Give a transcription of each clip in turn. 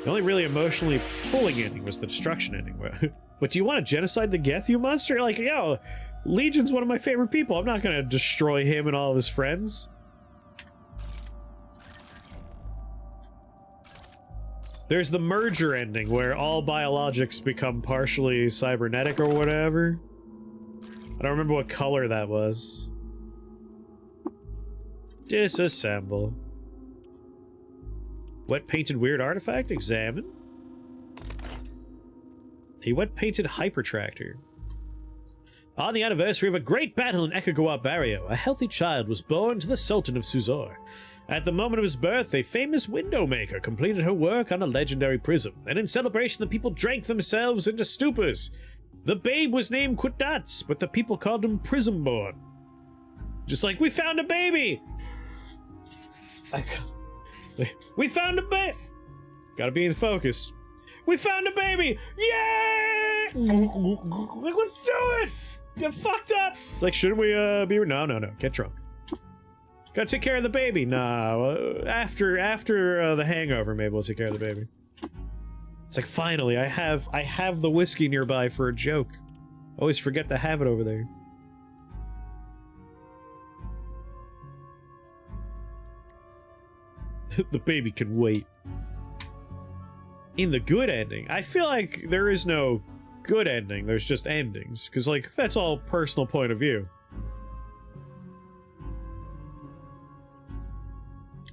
The only really emotionally pulling ending was the destruction ending. But do you want to genocide the Geth, you monster? Like, yo, Legion's one of my favorite people. I'm not gonna destroy him and all of his friends. There's the merger ending, where all biologics become partially cybernetic or whatever. I don't remember what color that was. Disassemble. Wet painted weird artifact? Examine. A wet painted hypertractor. On the anniversary of a great battle in Ekagawa Barrio, a healthy child was born to the Sultan of Suzor. At the moment of his birth, a famous window maker completed her work on a legendary prism, and in celebration the people drank themselves into stupors. The babe was named Quadatz, but the people called him Prismborn. Just like, we found a baby! We found a baby! Gotta be in focus. We found a baby! Yay! Let's do it! Get fucked up! It's like, shouldn't we, be... No. Get drunk. Gotta take care of the baby. Nah, after the hangover, maybe we'll take care of the baby. It's like, finally, I have the whiskey nearby for a joke. Always forget to have it over there. The baby can wait. In the good ending, I feel like there is no good ending, there's just endings. Because, like, that's all personal point of view.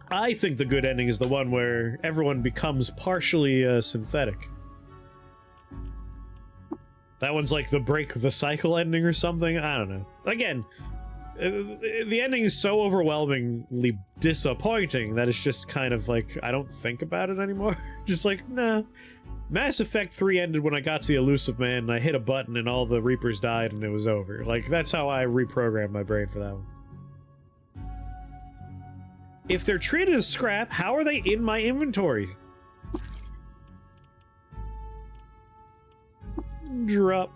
I think the good ending is the one where everyone becomes partially synthetic. That one's like the break the cycle ending or something? I don't know. Again, the ending is so overwhelmingly disappointing that it's just kind of like, I don't think about it anymore. Just like, nah. Mass Effect 3 ended when I got to the Elusive Man and I hit a button and all the Reapers died and it was over. Like, that's how I reprogrammed my brain for that one. If they're treated as scrap, how are they in my inventory? Drop.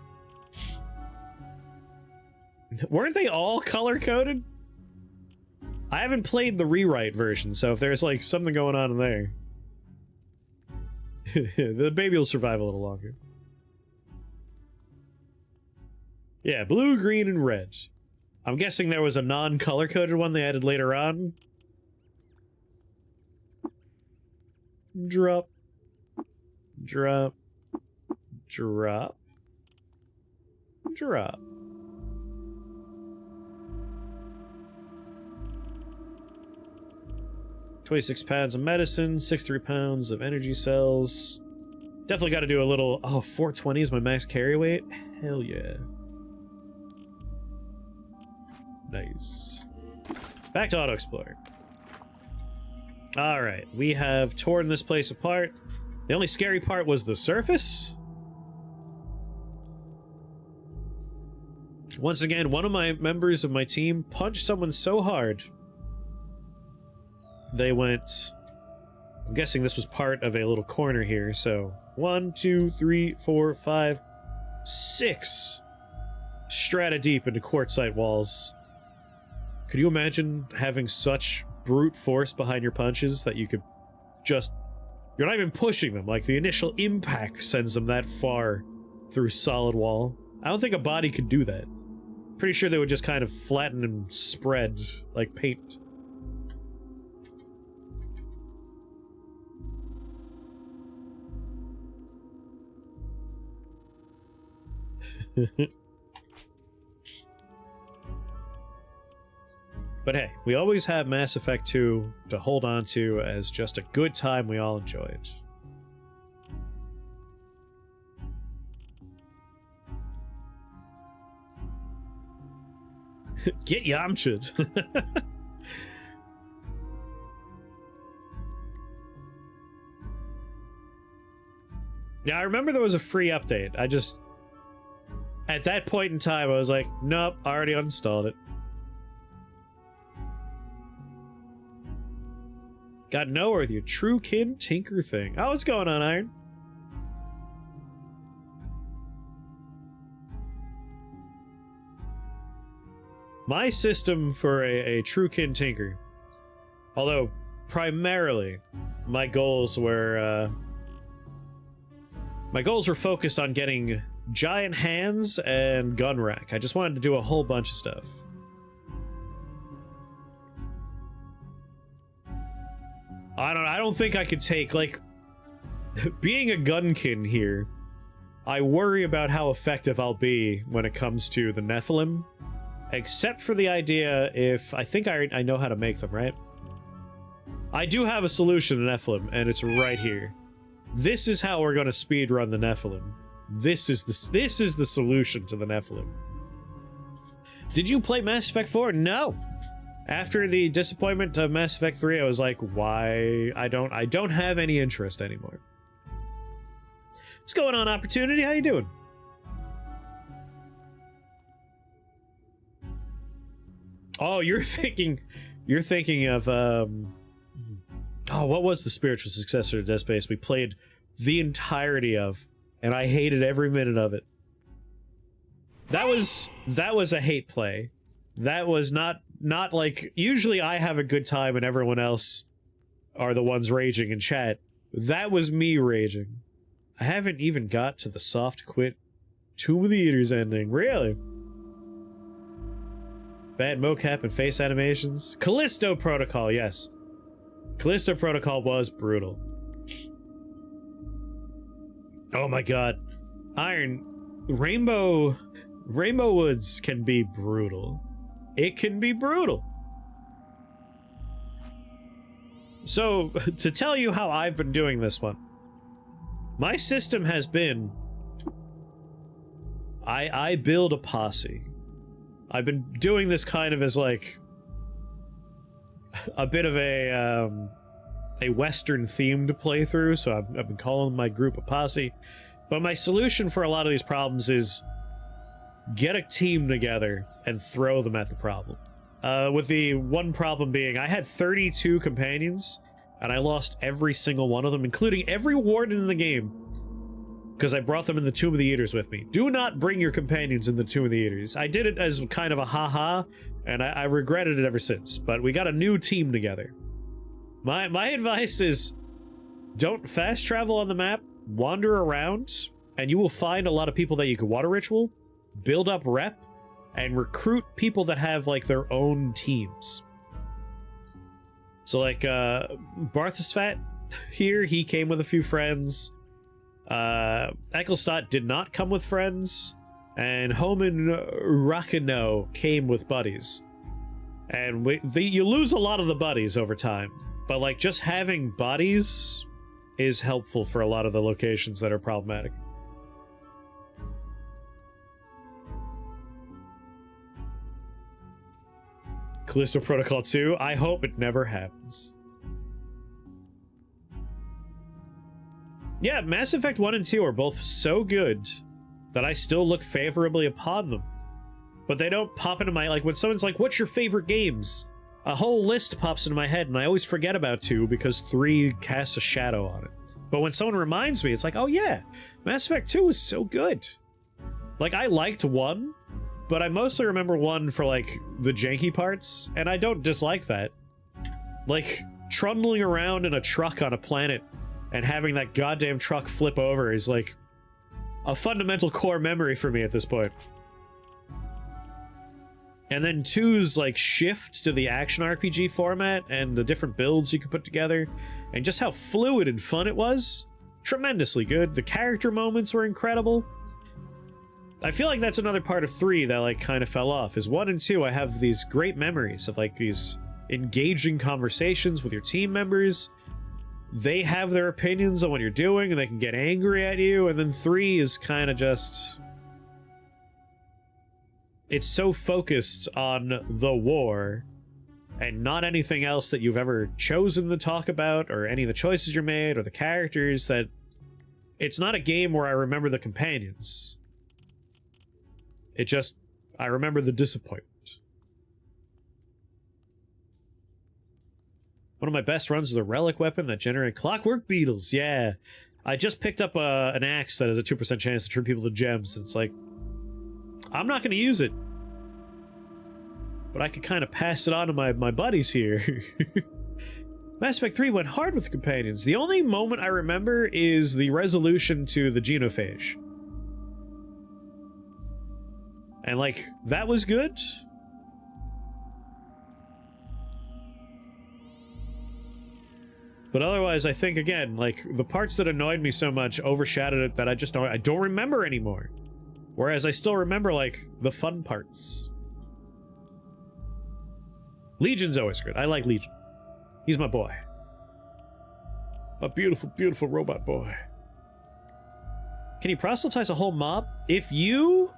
Weren't they all color-coded? I haven't played the rewrite version, so if there's, like, something going on in there... the baby will survive a little longer. Yeah, blue, green, and red. I'm guessing there was a non-color-coded one they added later on. Drop. Drop. Drop. Drop. £26 of medicine, 63 pounds of energy cells. Definitely got to do a little... Oh, 420 is my max carry weight? Hell yeah. Nice. Back to Auto Explorer. Alright, we have torn this place apart. The only scary part was the surface. Once again, one of my members of my team punched someone so hard they went... I'm guessing this was part of a little corner here, so 1, 2, 3, 4, 5, 6 strata deep into quartzite walls. Could you imagine having such brute force behind your punches that you could just... You're not even pushing them, like the initial impact sends them that far through solid wall. I don't think a body could do that. Pretty sure they would just kind of flatten and spread like paint. But hey, we always have Mass Effect 2 to hold on to as just a good time we all enjoyed. Get Yamcha'd. Yeah, I remember there was a free update. At that point in time, I was like, nope, I already uninstalled it. Got nowhere with your Truekin Tinker thing. Oh, what's going on, Iron? My system for a Truekin Tinker, although primarily my goals were My goals were focused on getting giant hands and gun rack. I just wanted to do a whole bunch of stuff. I don't think I could take, like, being a gunkin here, I worry about how effective I'll be when it comes to the Nephilim, except for the idea if, I think I know how to make them, right? I do have a solution to Nephilim, and it's right here. This is how we're gonna speedrun the Nephilim. This is the solution to the Nephilim. Did you play Mass Effect 4? No! After the disappointment of Mass Effect 3, I was like, why? I don't have any interest anymore. What's going on, Opportunity? How you doing? Oh, you're thinking of, oh, what was the spiritual successor to Dead Space we played the entirety of, and I hated every minute of it. That was a hate play. That was not like, usually I have a good time and everyone else are the ones raging in chat. That was me raging. I haven't even got to the soft quit Tomb of the Eaters ending. Really? Bad mocap and face animations. Callisto Protocol, yes. Callisto Protocol was brutal. Oh my god. Iron. Rainbow Woods can be brutal. It can be brutal. So, to tell you how I've been doing this one, my system has been, I build a posse. I've been doing this kind of as like a bit of a Western themed playthrough, so I've been calling my group a posse. But my solution for a lot of these problems is get a team together and throw them at the problem. With the one problem being, I had 32 companions, and I lost every single one of them, including every warden in the game, because I brought them in the Tomb of the Eaters with me. Do not bring your companions in the Tomb of the Eaters. I did it as kind of a haha, and I regretted it ever since, but we got a new team together. My advice is, don't fast travel on the map, wander around, and you will find a lot of people that you can water ritual, build up rep, and recruit people that have, like, their own teams. So, like, Barthasfat here, he came with a few friends. Ecclestott did not come with friends. And Homan Rakano came with buddies. And you lose a lot of the buddies over time. But, like, just having buddies is helpful for a lot of the locations that are problematic. Callisto Protocol 2, I hope it never happens. Yeah, Mass Effect 1 and 2 are both so good that I still look favorably upon them. But they don't pop into my, like, when someone's like, what's your favorite games? A whole list pops into my head, and I always forget about 2 because 3 casts a shadow on it. But when someone reminds me, it's like, oh yeah, Mass Effect 2 was so good. Like, I liked 1, but I mostly remember 1 for, like, the janky parts, and I don't dislike that. Like, trundling around in a truck on a planet and having that goddamn truck flip over is, like, a fundamental core memory for me at this point. And then 2's, like, shift to the action RPG format and the different builds you could put together, and just how fluid and fun it was. Tremendously good. The character moments were incredible. I feel like that's another part of 3 that, like, kind of fell off. Is 1 and 2, I have these great memories of, like, these engaging conversations with your team members. They have their opinions on what you're doing, and they can get angry at you, and then 3 is kind of just... It's so focused on the war, and not anything else that you've ever chosen to talk about, or any of the choices you made, or the characters, that... It's not a game where I remember the companions. It just, I remember the disappointment. One of my best runs was a relic weapon that generated clockwork beetles. Yeah. I just picked up an axe that has a 2% chance to turn people to gems, and it's like, I'm not going to use it. But I could kind of pass it on to my buddies here. Mass Effect 3 went hard with the companions. The only moment I remember is the resolution to the genophage. And, like, that was good. But otherwise, I think, again, like, the parts that annoyed me so much overshadowed it that I don't remember anymore. Whereas I still remember, like, the fun parts. Legion's always good. I like Legion. He's my boy. A beautiful, beautiful robot boy. Can you proselytize a whole mob? If you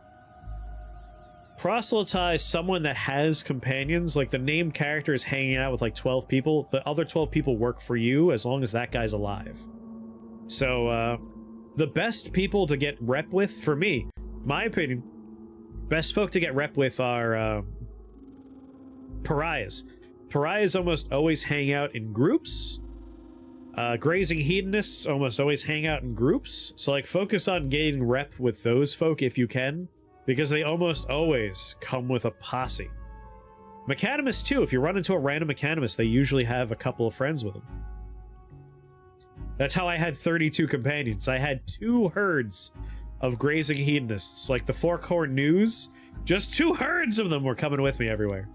proselytize someone that has companions, like the named character is hanging out with like 12 people, the other 12 people work for you as long as that guy's alive. So, the best people to get rep with, for me, my opinion, best folk to get rep with are, pariahs. Pariahs almost always hang out in groups. Grazing hedonists almost always hang out in groups. So, like, focus on getting rep with those folk if you can, because they almost always come with a posse. Mechanimists, too. If you run into a random mechanimist, they usually have a couple of friends with them. That's how I had 32 companions. I had 2 herds of grazing hedonists. Like the Forkhorn News, just 2 herds of them were coming with me everywhere.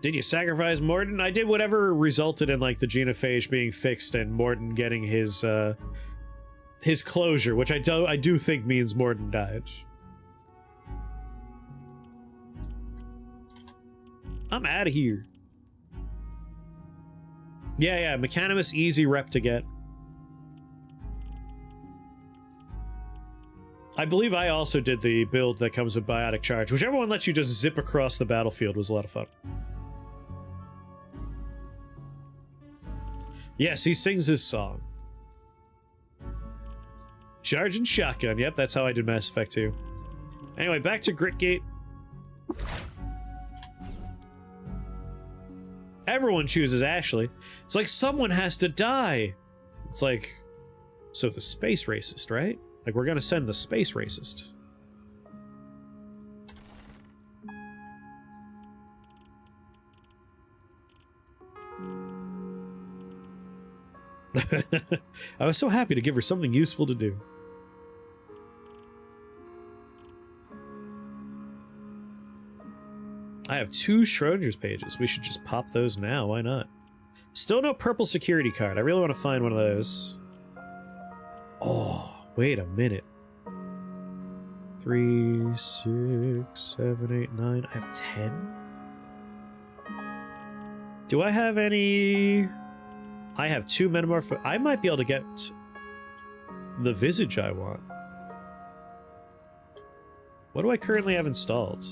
Did you sacrifice Mordin? I did whatever resulted in, like, the genophage being fixed and Mordin getting his closure, which I do think means Mordin died. I'm out of here. Yeah, Mechanimous, easy rep to get. I believe I also did the build that comes with Biotic Charge. Whichever one lets you just zip across the battlefield was a lot of fun. Yes, he sings his song. Charge and shotgun. Yep, that's how I did Mass Effect 2. Anyway, back to Gritgate. Everyone chooses Ashley. It's like someone has to die. It's like, so the space racist, right? Like, we're gonna send the space racist. I was so happy to give her something useful to do. I have 2 Schrodinger's pages. We should just pop those now. Why not? Still no purple security card. I really want to find one of those. Oh, wait a minute. 3, 6, 7, 8, 9. I have 10? Do I have any... I have 2 metamorph... I might be able to get the visage I want. What do I currently have installed?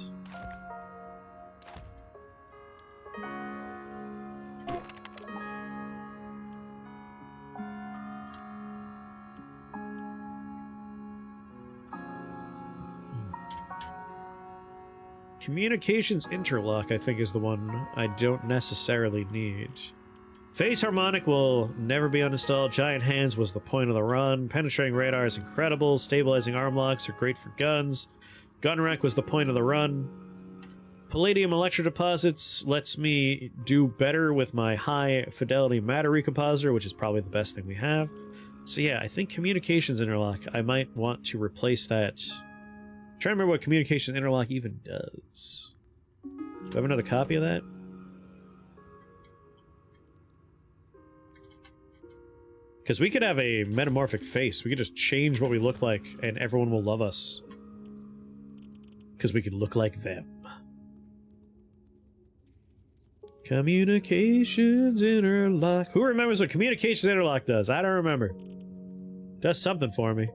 Communications interlock, I think, is the one I don't necessarily need. Phase harmonic will never be uninstalled. Giant hands was the point of the run. Penetrating radar is incredible. Stabilizing arm locks are great for guns. Gun wreck was the point of the run. Palladium electro deposits lets me do better with my high fidelity matter recompositor, which is probably the best thing we have. So yeah, I think communications interlock, I might want to replace that. I'm trying to remember what communications interlock even does. Do I have another copy of that? Because we could have a metamorphic face. We could just change what we look like, and everyone will love us. Because we could look like them. Communications interlock. Who remembers what communications interlock does? I don't remember. Does something for me.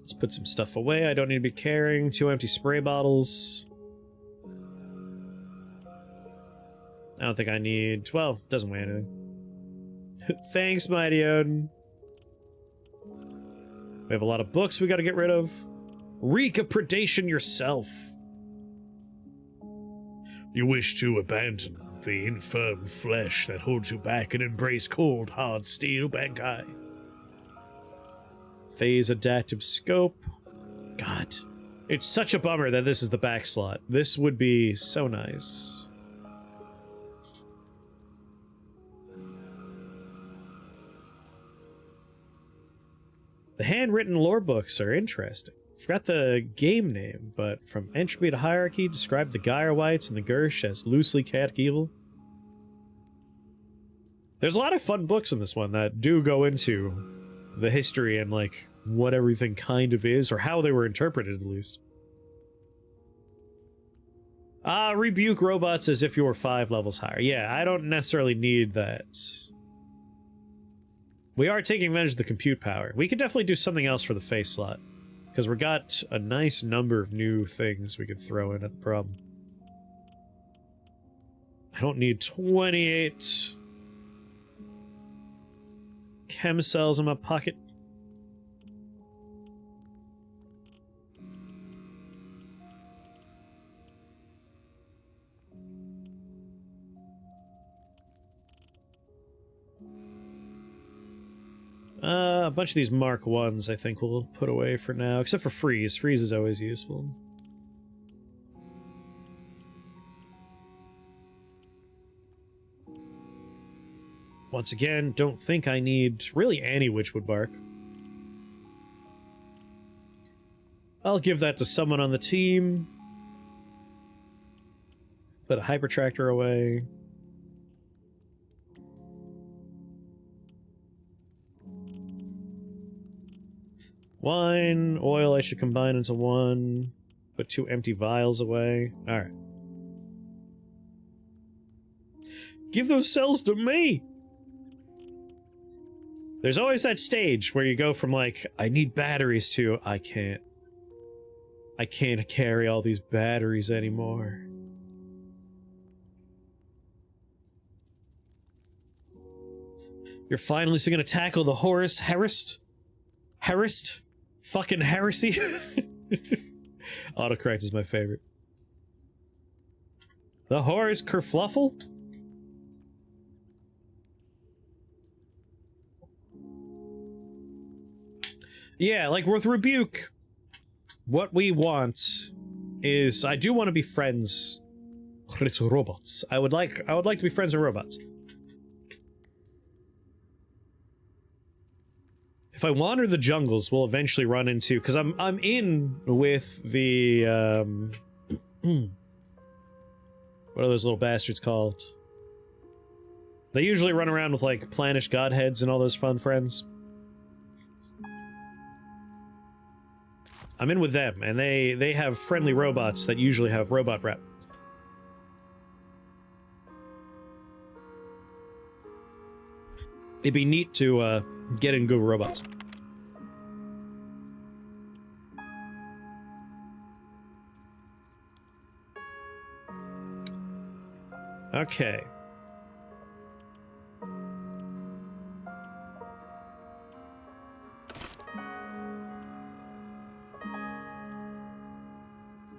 Let's put some stuff away I don't need to be carrying. 2 empty spray bottles. I don't think I need... Well, doesn't weigh anything. Thanks, Mighty Odin. We have a lot of books we gotta get rid of. Wreak a predation yourself. You wish to abandon the infirm flesh that holds you back and embrace cold, hard steel, Bankai. Phase adaptive scope. God. It's such a bummer that this is the back slot. This would be so nice. The handwritten lore books are interesting. Forgot the game name, but from entropy to hierarchy, describe the Gyrewites and the Gersh as loosely chaotic evil. There's a lot of fun books in this one that do go into the history and, like, what everything kind of is, or how they were interpreted, at least. Rebuke robots as if you were 5 levels higher. Yeah, I don't necessarily need that. We are taking advantage of the compute power. We could definitely do something else for the face slot, because we got a nice number of new things we could throw in at the problem. I don't need 28 chem cells in my pocket. A bunch of these Mark 1s I think we'll put away for now, except for freeze. Freeze is always useful. Once again, don't think I need really any Witchwood bark. I'll give that to someone on the team. Put a hypertractor away. Wine, oil I should combine into one. Put 2 empty vials away. Alright. Give those cells to me! There's always that stage where you go from, like, I need batteries to, I can't carry all these batteries anymore. You're finally gonna tackle the Horus Herist? Herist? Fucking heresy? Autocorrect is my favorite. The Horus Kerfluffle? Yeah, like with Rebuke, what we want is, I do want to be friends with robots. I would like to be friends with robots. If I wander the jungles, we'll eventually run into, because I'm in with the what are those little bastards called? They usually run around with like Planish Godheads and all those fun friends. I'm in with them, and they have friendly robots that usually have robot rep. It'd be neat to get in good robots. Okay.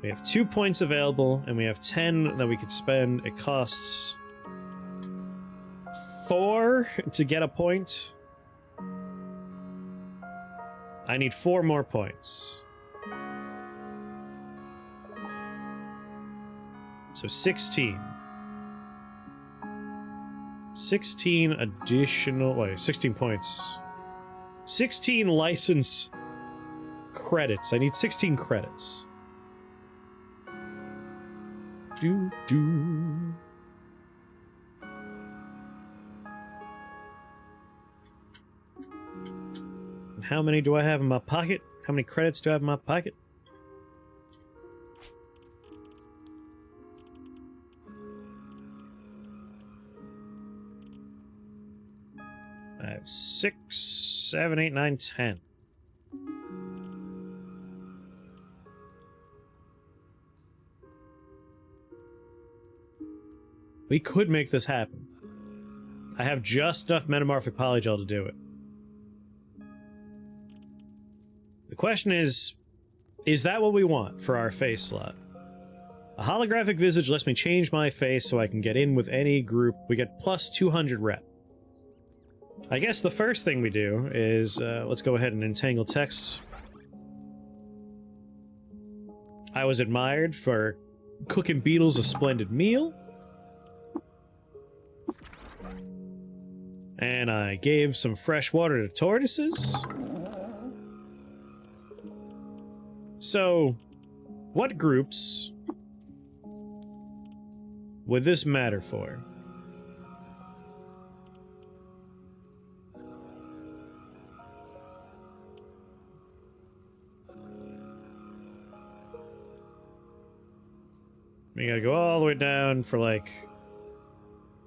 We have 2 points available, and we have 10 that we could spend. It costs 4 to get a point. I need 4 more points. So 16. 16 additional... Wait, 16 points. 16 license credits. I need 16 credits. And how many do I have in my pocket? How many credits do I have in my pocket? I have 6, 7, 8, 9, 10. We could make this happen. I have just enough metamorphic polygel to do it. The question is that what we want for our face slot? A holographic visage lets me change my face so I can get in with any group. We get plus 200 rep. I guess the first thing we do is, let's go ahead and entangle text. I was admired for cooking beetles a splendid meal. And I gave some fresh water to tortoises. So, what groups would this matter for? We gotta go all the way down for, like,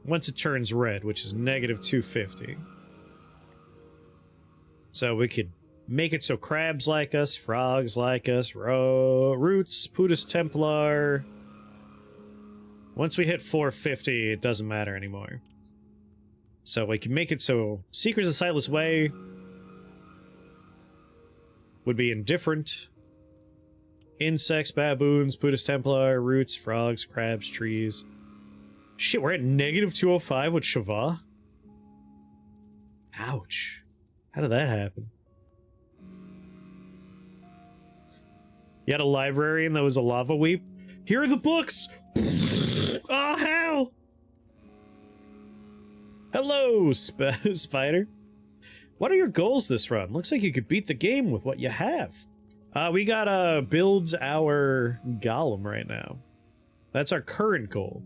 once it turns red, which is negative 250. So we could make it so crabs like us, frogs like us, roots, Putus Templar. Once we hit 450, it doesn't matter anymore. So we can make it so Seekers of Sightless Way would be indifferent. Insects, baboons, Putus Templar, roots, frogs, crabs, trees. Shit, we're at negative 205 with Shava? Ouch. How did that happen? You had a librarian that was a lava weep? Here are the books! Oh, hell! Hello, Spider. What are your goals this run? Looks like you could beat the game with what you have. We gotta build our golem right now. That's our current goal.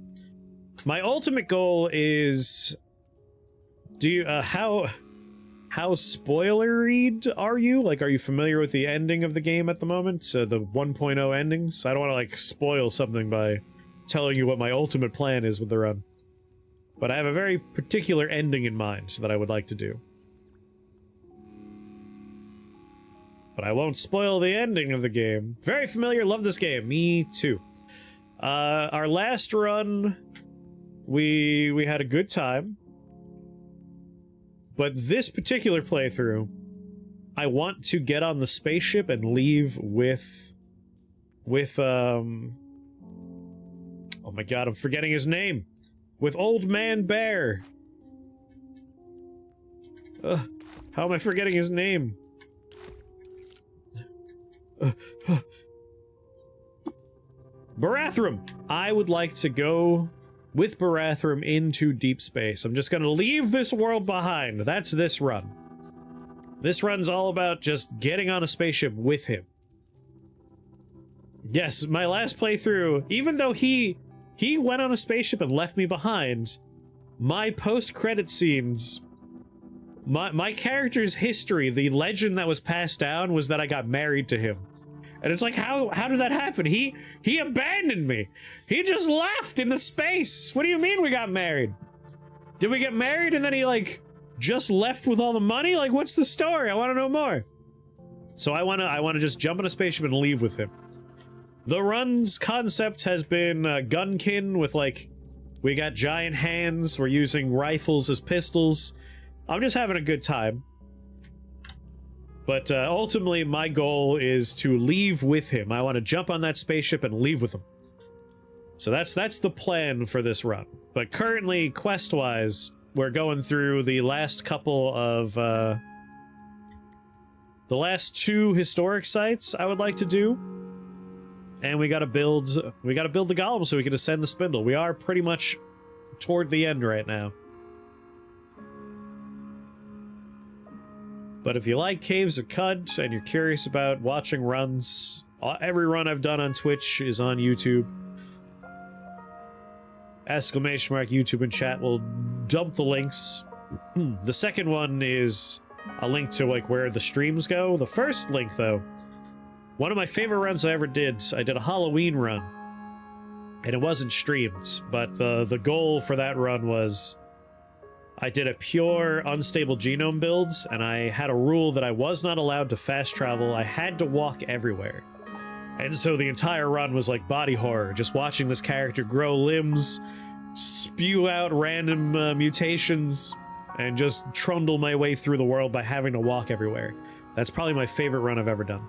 My ultimate goal is... Do you, how spoileried are you? Like, are you familiar with the ending of the game at the moment? The 1.0 endings? I don't want to, like, spoil something by telling you what my ultimate plan is with the run. But I have a very particular ending in mind that I would like to do. But I won't spoil the ending of the game. Very familiar, love this game. Me too. Our last run, we had a good time. But this particular playthrough, I want to get on the spaceship and leave with oh my god, I'm forgetting his name. With Old Man Bear. How am I forgetting his name? Barathrum! I would like to go with Barathrum into deep space. I'm just gonna leave this world behind. That's this run. This run's all about just getting on a spaceship with him. Yes, my last playthrough, even though he went on a spaceship and left me behind, my post-credit scenes, my character's history, the legend that was passed down was that I got married to him. And it's like, how did that happen? He abandoned me. He just left into space. What do you mean we got married? Did we get married and then he, like, just left with all the money? Like, what's the story? I want to know more. So I want to just jump in a spaceship and leave with him. The run's concept has been gunkin with, like, we got giant hands, we're using rifles as pistols. I'm just having a good time. But ultimately, my goal is to leave with him. I want to jump on that spaceship and leave with him. So that's the plan for this run. But currently, quest-wise, we're going through the last couple of... the last 2 historic sites I would like to do. And we gotta build the golem so we can ascend the spindle. We are pretty much toward the end right now. But if you like Caves of Cud and you're curious about watching runs, every run I've done on Twitch is on YouTube. Exclamation mark YouTube in chat will dump the links. The second one is a link to, like, where the streams go. The first link, though, one of my favorite runs I ever did, I did a Halloween run. And it wasn't streamed, but the goal for that run was... I did a pure unstable genome build, and I had a rule that I was not allowed to fast travel. I had to walk everywhere. And so the entire run was like body horror, just watching this character grow limbs, spew out random mutations, and just trundle my way through the world by having to walk everywhere. That's probably my favorite run I've ever done.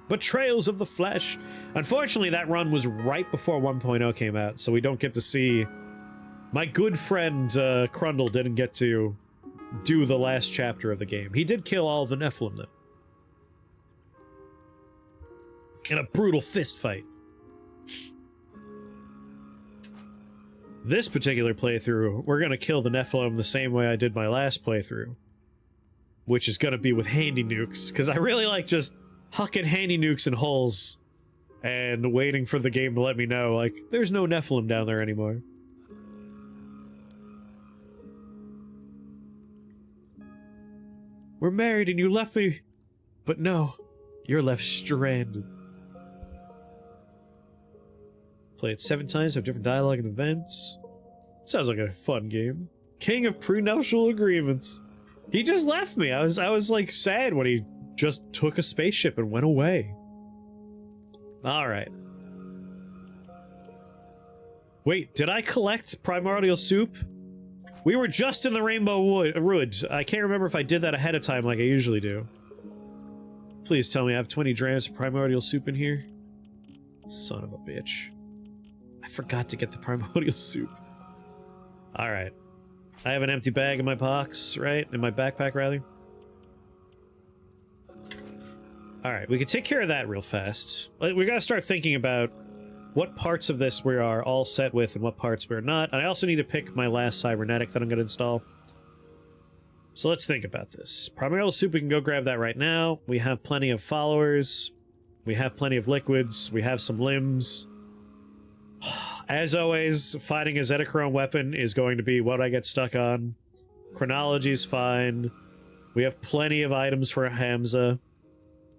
Betrayals of the Flesh. Unfortunately, that run was right before 1.0 came out, so we don't get to see... My good friend, Crundle, didn't get to do the last chapter of the game. He did kill all the Nephilim, though. In a brutal fist fight. this particular playthrough, we're gonna kill the Nephilim the same way I did my last playthrough. Which is gonna be with handy nukes, because I really like just hucking handy nukes in holes and waiting for the game to let me know, like, there's no Nephilim down there anymore. We're married and you left me, but no, you're left stranded. Play it 7 times, have different dialogue and events. Sounds like a fun game. King of prenuptial agreements. He just left me. I was like sad when he just took a spaceship and went away. Alright. Wait, did I collect primordial soup? We were just in the Rainbow Wood. I can't remember if I did that ahead of time like I usually do. Please tell me I have 20 drams of primordial soup in here. Son of a bitch. I forgot to get the primordial soup. Alright. I have an empty bag in my box, right? In my backpack, rather. Alright, we can take care of that real fast. We gotta start thinking about what parts of this we are all set with and what parts we're not. And I also need to pick my last cybernetic that I'm gonna install. So let's think about this. Primordial soup, we can go grab that right now. We have plenty of followers. We have plenty of liquids. We have some limbs. As always, fighting a Zetachrome weapon is going to be what I get stuck on. Chronology's fine. We have plenty of items for a Hamza.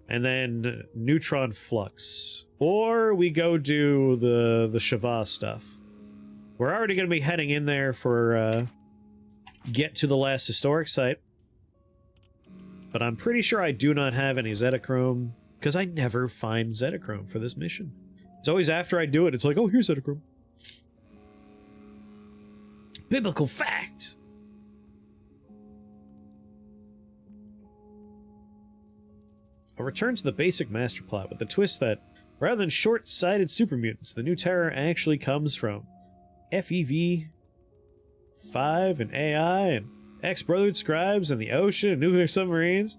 And then neutron flux. Or we go do the Shavah stuff. We're already going to be heading in there for get to the last historic site. But I'm pretty sure I do not have any Zetachrome, because I never find Zetachrome for this mission. It's always after I do it, it's like, oh, here's Zetachrome. Biblical fact! I'll return to the basic master plot with the twist that, rather than short-sighted super mutants, the new terror actually comes from FEV 5 and AI and ex-brothered scribes and the ocean and nuclear submarines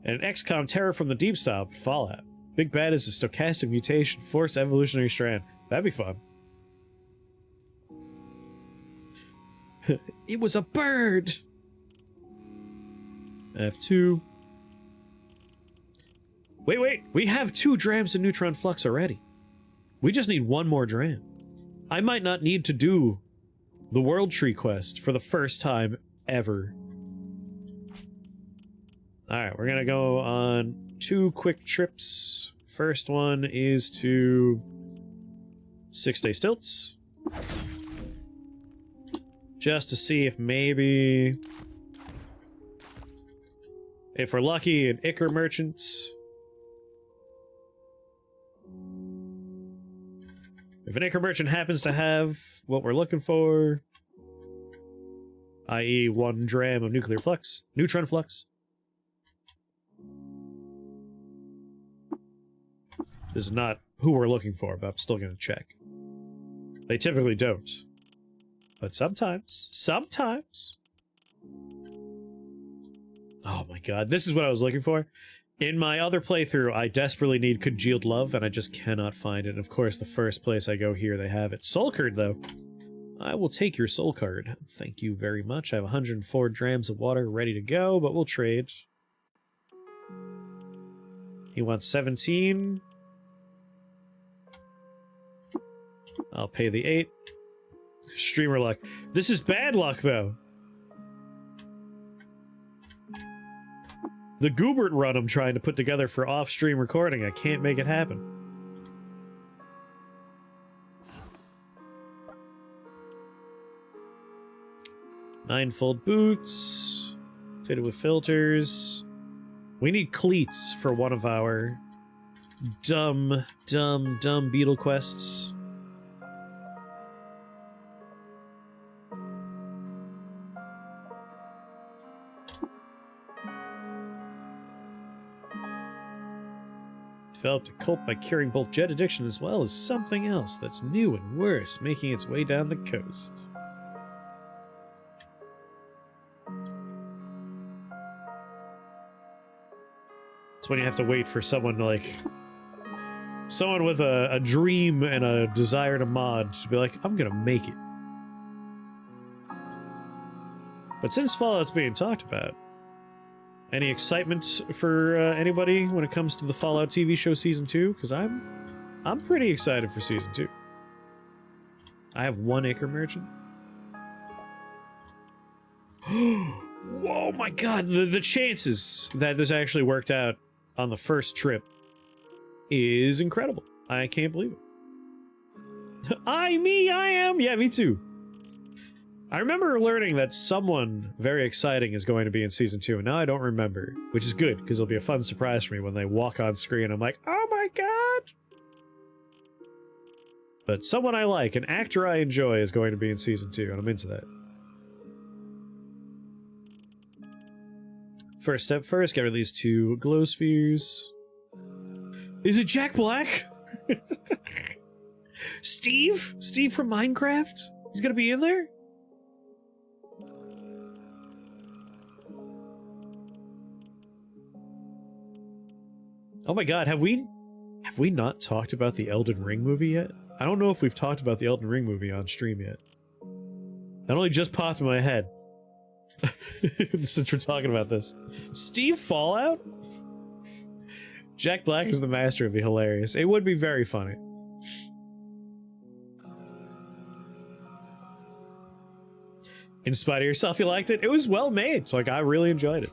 and XCOM terror from the deep style Fallout. Big Bad is a stochastic mutation, force evolutionary strand. That'd be fun. It was a bird! F2. Wait, we have 2 drams of neutron flux already. We just need 1 more dram. I might not need to do the World Tree quest for the first time ever. Alright, we're gonna go on 2 quick trips. First one is to 6 Day Stilts. Just to see if maybe, if we're lucky, an Ichor Merchant. If an Ichor Merchant happens to have what we're looking for, i.e. 1 dram of nuclear flux, neutron flux. This is not who we're looking for, but I'm still gonna check. They typically don't. But sometimes. Oh my god, this is what I was looking for. In my other playthrough, I desperately need Congealed Love, and I just cannot find it. And of course, the first place I go here, they have it. Soul Card, though. I will take your Soul Card. Thank you very much. I have 104 drams of water ready to go, but we'll trade. He wants 17. I'll pay the 8. Streamer luck. This is bad luck, though. The Goobert run I'm trying to put together for off-stream recording, I can't make it happen. Ninefold boots. Fitted with filters. We need cleats for one of our dumb beetle quests. Developed a cult by curing both jet addiction as well as something else that's new and worse, making its way down the coast. It's when you have to wait for someone like... someone with a dream and a desire to mod to be like, I'm gonna make it. But since Fallout's being talked about, any excitement for anybody when it comes to the Fallout TV show Season 2? Because I'm pretty excited for Season 2. I have 1 acre merchant. Whoa, my god, the chances that this actually worked out on the first trip is incredible. I can't believe it. I am! Yeah, me too. I remember learning that someone very exciting is going to be in Season 2, and now I don't remember, which is good, because it'll be a fun surprise for me when they walk on screen. I'm like, oh my god! But someone I like, an actor I enjoy, is going to be in Season 2, and I'm into that. First step first, get rid of these 2 glow spheres. Is it Jack Black? Steve? Steve from Minecraft? He's gonna be in there? Oh my god, have we not talked about the Elden Ring movie yet? I don't know if we've talked about the Elden Ring movie on stream yet. That only just popped in my head. Since we're talking about this. Steve Fallout? Jack Black is the master of the hilarious. It would be very funny. In spite of yourself, you liked it? It was well made. Like, I really enjoyed it.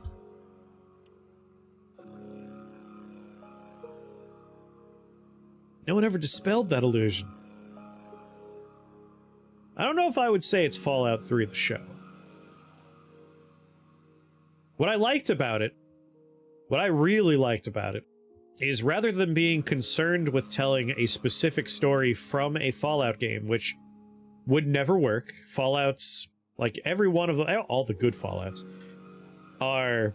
No one ever dispelled that illusion. I don't know if I would say it's Fallout 3 the show. What I liked about it, what I really liked about it, is rather than being concerned with telling a specific story from a Fallout game, which would never work, Fallout's, like every one of them, all the good Fallouts, are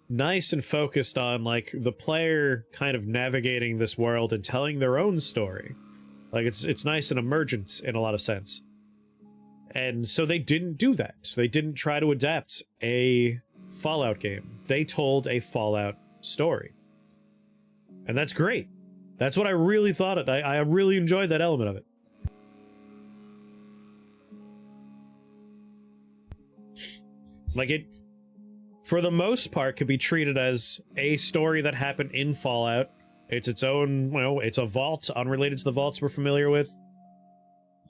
nice and focused on, like, the player kind of navigating this world and telling their own story. Like, it's nice and emergent in a lot of sense. And so they didn't do that. They didn't try to adapt a Fallout game. They told a Fallout story. And that's great. That's what I really thought of. I really enjoyed that element of it. Like, it, for the most part, could be treated as a story that happened in Fallout. It's its own, you know, it's a vault unrelated to the vaults we're familiar with.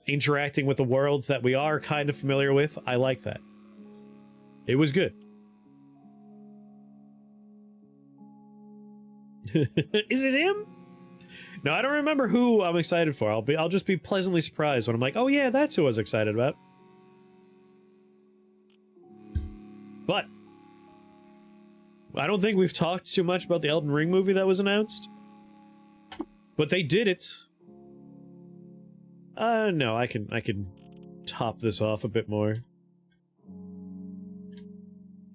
Interacting with the worlds that we are kind of familiar with. I like that. It was good. Is it him? No, I don't remember who I'm excited for. I'll just be pleasantly surprised when I'm like, oh yeah, that's who I was excited about. But I don't think we've talked too much about the Elden Ring movie that was announced. But they did it. No, I can top this off a bit more.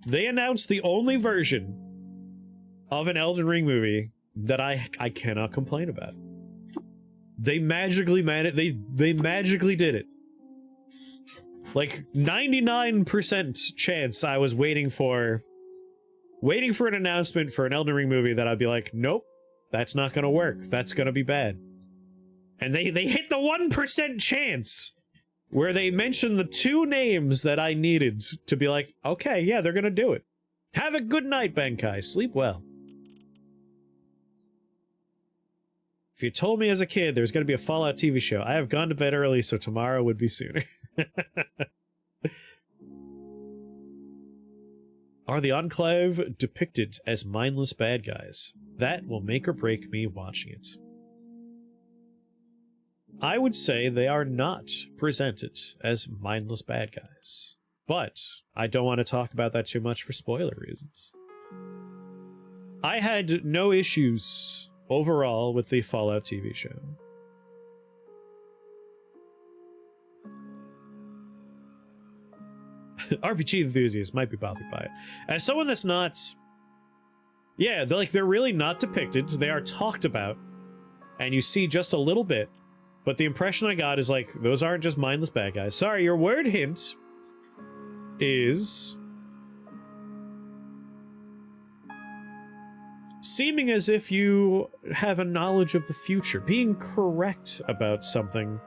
They announced the only version of an Elden Ring movie that I cannot complain about. They magically they magically did it. Like 99% chance I was waiting for an announcement for an Elden Ring movie that I'd be like, nope, that's not gonna work. That's gonna be bad. And they hit the 1% chance where they mentioned the 2 names that I needed to be like, okay, yeah, they're gonna do it. Have a good night, Benkai. Sleep well. If you told me as a kid there was gonna be a Fallout TV show, I have gone to bed early, so tomorrow would be sooner. Are the Enclave depicted as mindless bad guys? That will make or break me watching it. I would say they are not presented as mindless bad guys. But I don't want to talk about that too much for spoiler reasons. I had no issues overall with the Fallout TV show. RPG enthusiasts might be bothered by it. As someone that's not... Yeah, they're really not depicted. They are talked about. And you see just a little bit. But the impression I got is like, those aren't just mindless bad guys. Sorry, your word hint is... seeming as if you have a knowledge of the future. Being correct about something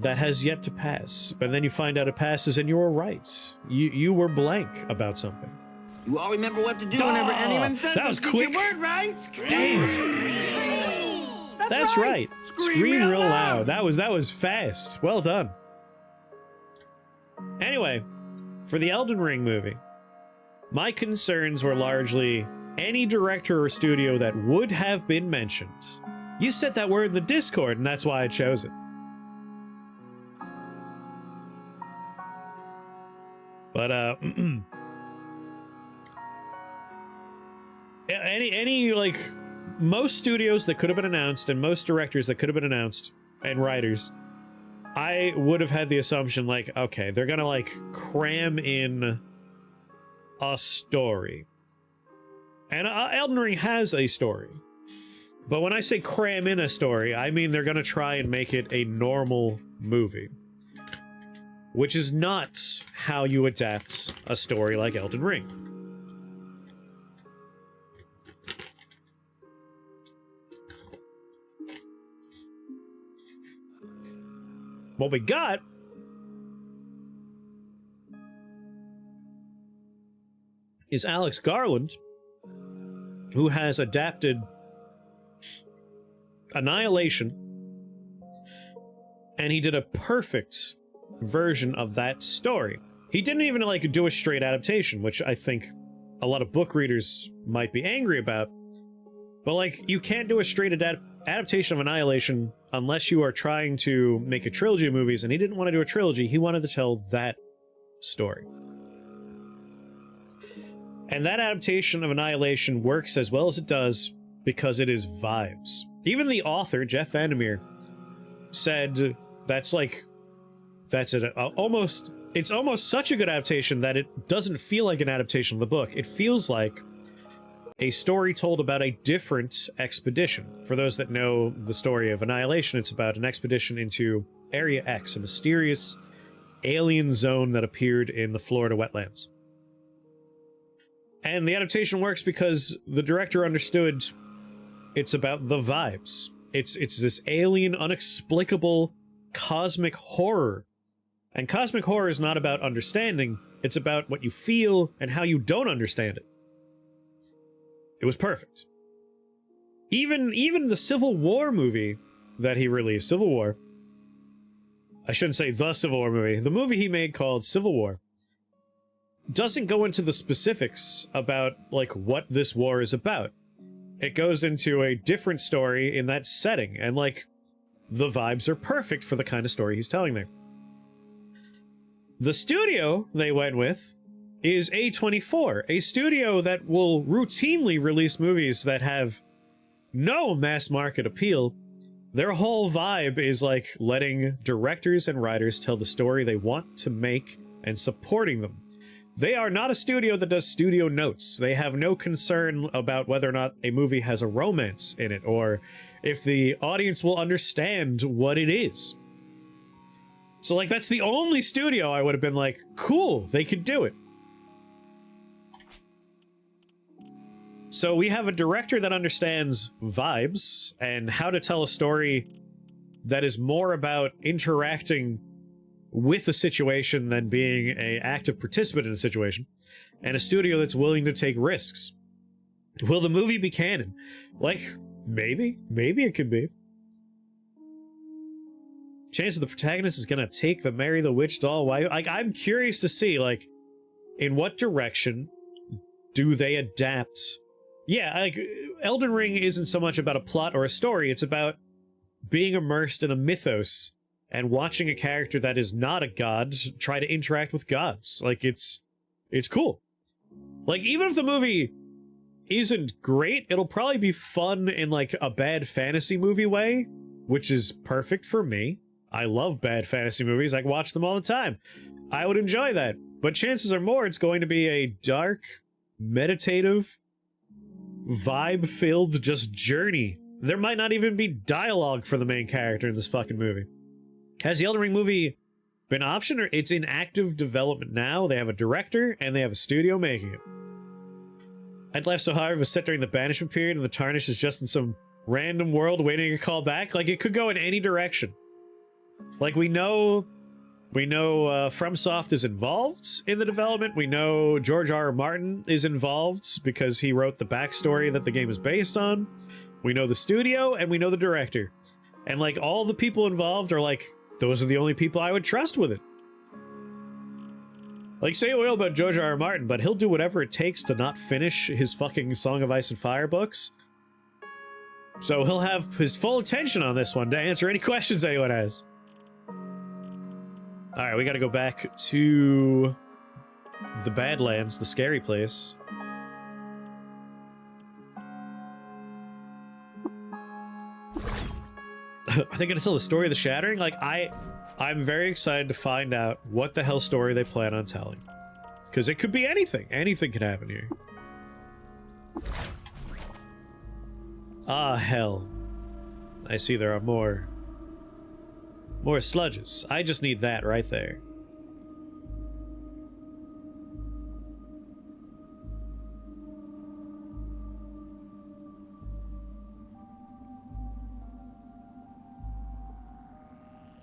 that has yet to pass. And then you find out it passes and you were right. You were blank about something. You all remember what to do whenever anyone says that was quick. Your word, right? Damn. That's right. Scream real loud. That was fast. Well done. Anyway, for the Elden Ring movie, my concerns were largely any director or studio that would have been mentioned. You said that word in the Discord, and that's why I chose it. But, any, like, most studios that could have been announced, and most directors that could have been announced, and writers, I would have had the assumption, like, okay, they're gonna, like, cram in a story. And Elden Ring has a story. But when I say cram in a story, I mean they're gonna try and make it a normal movie. Which is not how you adapt a story like Elden Ring. What we got is Alex Garland, who has adapted Annihilation, and he did a perfect version of that story. He didn't even, like, do a straight adaptation, which I think a lot of book readers might be angry about. But, like, you can't do a straight adaptation of Annihilation unless you are trying to make a trilogy of movies, and he didn't want to do a trilogy, he wanted to tell that story. And that adaptation of Annihilation works as well as it does because it is vibes. Even the author, Jeff Vandermeer, said that's almost, it's almost such a good adaptation that it doesn't feel like an adaptation of the book. It feels like a story told about a different expedition. For those that know the story of Annihilation, it's about an expedition into Area X, a mysterious alien zone that appeared in the Florida wetlands. And the adaptation works because the director understood it's about the vibes. It's this alien, unexplicable, cosmic horror. And cosmic horror is not about understanding, it's about what you feel and how you don't understand it. It was perfect. Even the Civil War movie that he released, Civil War, I shouldn't say the Civil War movie, the movie he made called Civil War, doesn't go into the specifics about, like, what this war is about. It goes into a different story in that setting, and, like, the vibes are perfect for the kind of story he's telling there. The studio they went with is A24, a studio that will routinely release movies that have no mass market appeal. Their whole vibe is, like, letting directors and writers tell the story they want to make and supporting them. They are not a studio that does studio notes. They have no concern about whether or not a movie has a romance in it, or if the audience will understand what it is. So, like, that's the only studio I would have been like, cool, they could do it. So we have a director that understands vibes and how to tell a story that is more about interacting with a situation than being an active participant in a situation, and a studio that's willing to take risks. Will the movie be canon? Like, maybe it could be. Chance that the protagonist is gonna take the Mary the Witch doll. Why? Like, I'm curious to see, like, in what direction do they adapt? Yeah, like, Elden Ring isn't so much about a plot or a story, it's about being immersed in a mythos and watching a character that is not a god try to interact with gods. Like, it's cool. Like, even if the movie isn't great, it'll probably be fun in, like, a bad fantasy movie way, which is perfect for me. I love bad fantasy movies. I watch them all the time. I would enjoy that. But chances are more it's going to be a dark, meditative, vibe-filled just journey. There might not even be dialogue for the main character in this fucking movie. Has the Elden Ring movie been optioned, or it's in active development now? They have a director, and they have a studio making it. I'd laugh so hard if it was set during the banishment period and the Tarnish is just in some random world waiting to call back. Like, it could go in any direction. Like, we know FromSoft is involved in the development. We know George R. R. Martin is involved because he wrote the backstory that the game is based on. We know the studio, and we know the director. And, like, all the people involved are like, those are the only people I would trust with it. Like, say what you will about George R. R. Martin, but he'll do whatever it takes to not finish his fucking Song of Ice and Fire books. So he'll have his full attention on this one to answer any questions anyone has. Alright, we gotta go back to the Badlands, the scary place. Are they gonna tell the story of the Shattering? Like, I'm very excited to find out what the hell story they plan on telling. Because it could be anything. Anything could happen here. Ah, hell. I see there are more sludges. I just need that right there.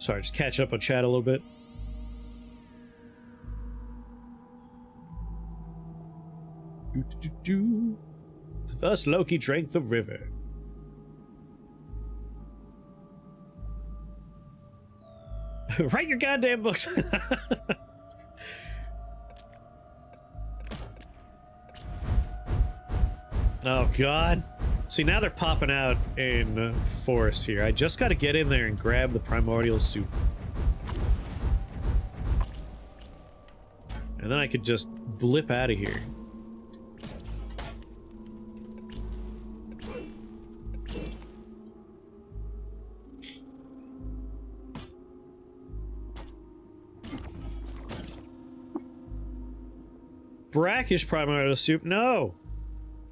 Sorry, just catch up on chat a little bit. Thus Loki drank the river. Write your goddamn books. Oh god. See, now they're popping out in force here. I just gotta get in there and grab the primordial soup. And then I could just blip out of here. Brackish primordial soup, no!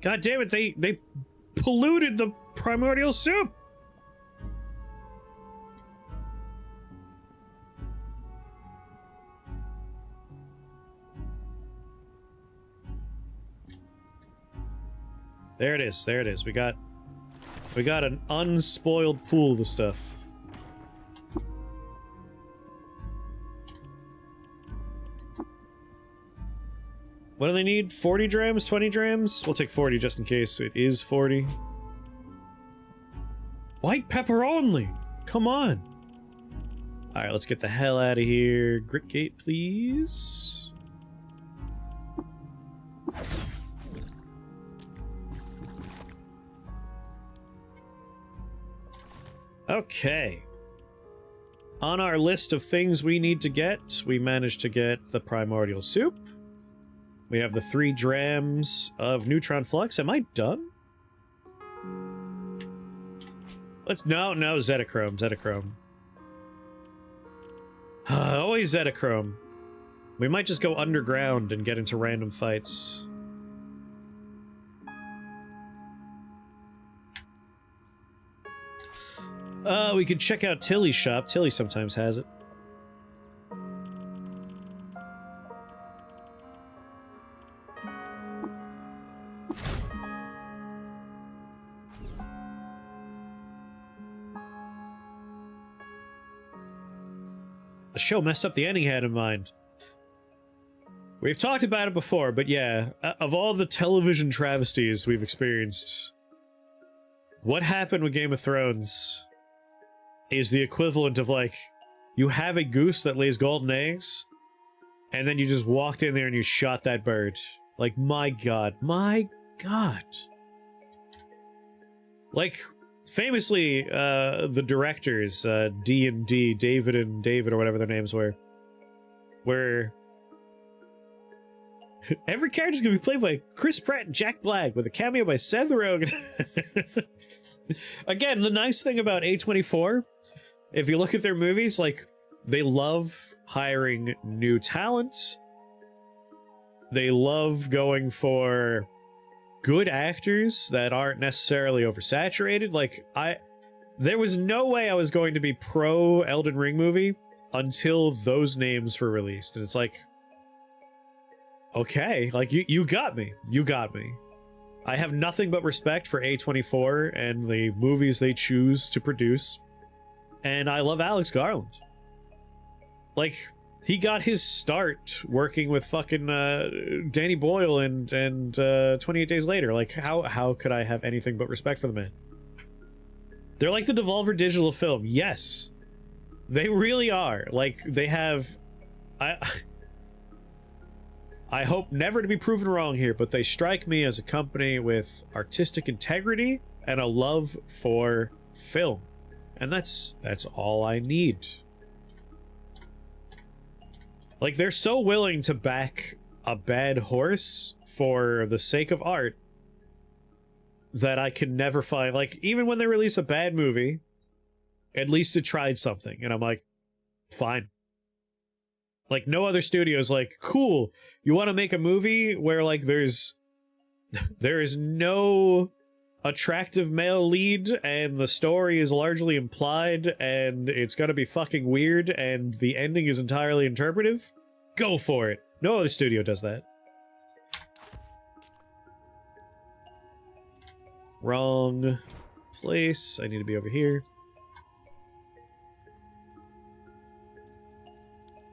God damn it, they polluted the primordial soup! There it is, there it is. We got an unspoiled pool of the stuff. What do they need? 40 drams? 20 drams? We'll take 40 just in case it is 40. White pepper only! Come on! Alright, let's get the hell out of here. Grit gate, please. Okay. On our list of things we need to get, we managed to get the primordial soup. We have the 3 drams of neutron flux. Am I done? No, Zetachrome. Always Zetachrome. We might just go underground and get into random fights. We could check out Tilly's shop. Tilly sometimes has it. The show messed up the ending he had in mind. We've talked about it before, but yeah, of all the television travesties we've experienced, what happened with Game of Thrones is the equivalent of, like, you have a goose that lays golden eggs, and then you just walked in there and you shot that bird. Like, my god. My god. Like, famously, the directors, D&D, David and David, or whatever their names were every character's gonna be played by Chris Pratt and Jack Black, with a cameo by Seth Rogen. Again, the nice thing about A24, if you look at their movies, like, they love hiring new talent. They love going for good actors that aren't necessarily oversaturated. Like, there was no way I was going to be pro Elden Ring movie until those names were released. And it's like, okay, like, you got me. You got me. I have nothing but respect for A24 and the movies they choose to produce. And I love Alex Garland. like, he got his start working with fucking Danny Boyle and 28 Days Later. Like, how could I have anything but respect for the man? They're like the Devolver Digital film. Yes, they really are. Like, they have... I hope never to be proven wrong here, but they strike me as a company with artistic integrity and a love for film. And that's all I need. Like, they're so willing to back a bad horse for the sake of art that I can never find... Like, even when they release a bad movie, at least it tried something. And I'm like, fine. Like, no other studio's like, cool, you want to make a movie where, like, there is no attractive male lead, and the story is largely implied, and it's gonna be fucking weird, and the ending is entirely interpretive? Go for it. No other studio does that. Wrong place. I need to be over here.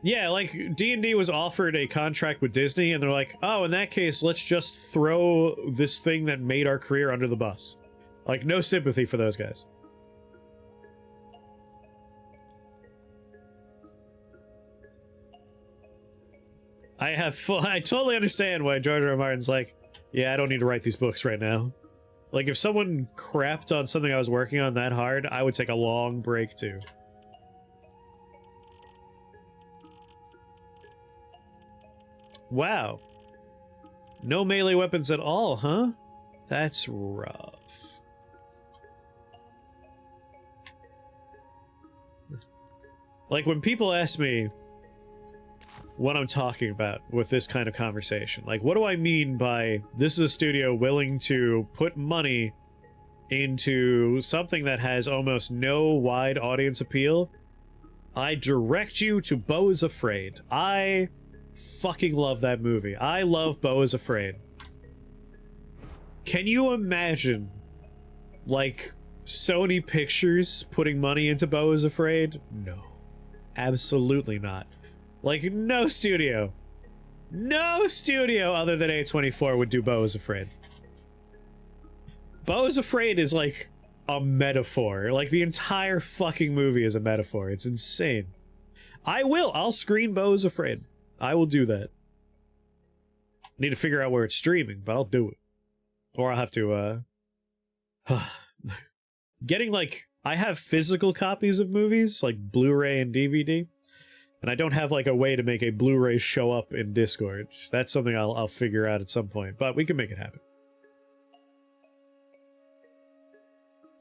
Yeah, like, D&D was offered a contract with Disney, and they're like, oh, in that case, let's just throw this thing that made our career under the bus. Like, no sympathy for those guys. I totally understand why George R. R. Martin's like, yeah, I don't need to write these books right now. Like, if someone crapped on something I was working on that hard, I would take a long break, too. Wow. No melee weapons at all, huh? That's rough. Like, when people ask me what I'm talking about with this kind of conversation, like, what do I mean by this is a studio willing to put money into something that has almost no wide audience appeal? I direct you to Beau is Afraid. I fucking love that movie. I love Beau is Afraid. Can you imagine, like, Sony Pictures putting money into Beau is Afraid? No. Absolutely not. Like, no studio other than A24 would do Beau is Afraid. Beau is Afraid is like a metaphor. Like, the entire fucking movie is a metaphor. It's insane. I'll screen Beau is Afraid. I will do that. Need to figure out where it's streaming, but I'll do it. Or I'll have to, getting, like, I have physical copies of movies, like Blu-ray and DVD, and I don't have, like, a way to make a Blu-ray show up in Discord. That's something I'll figure out at some point, but we can make it happen.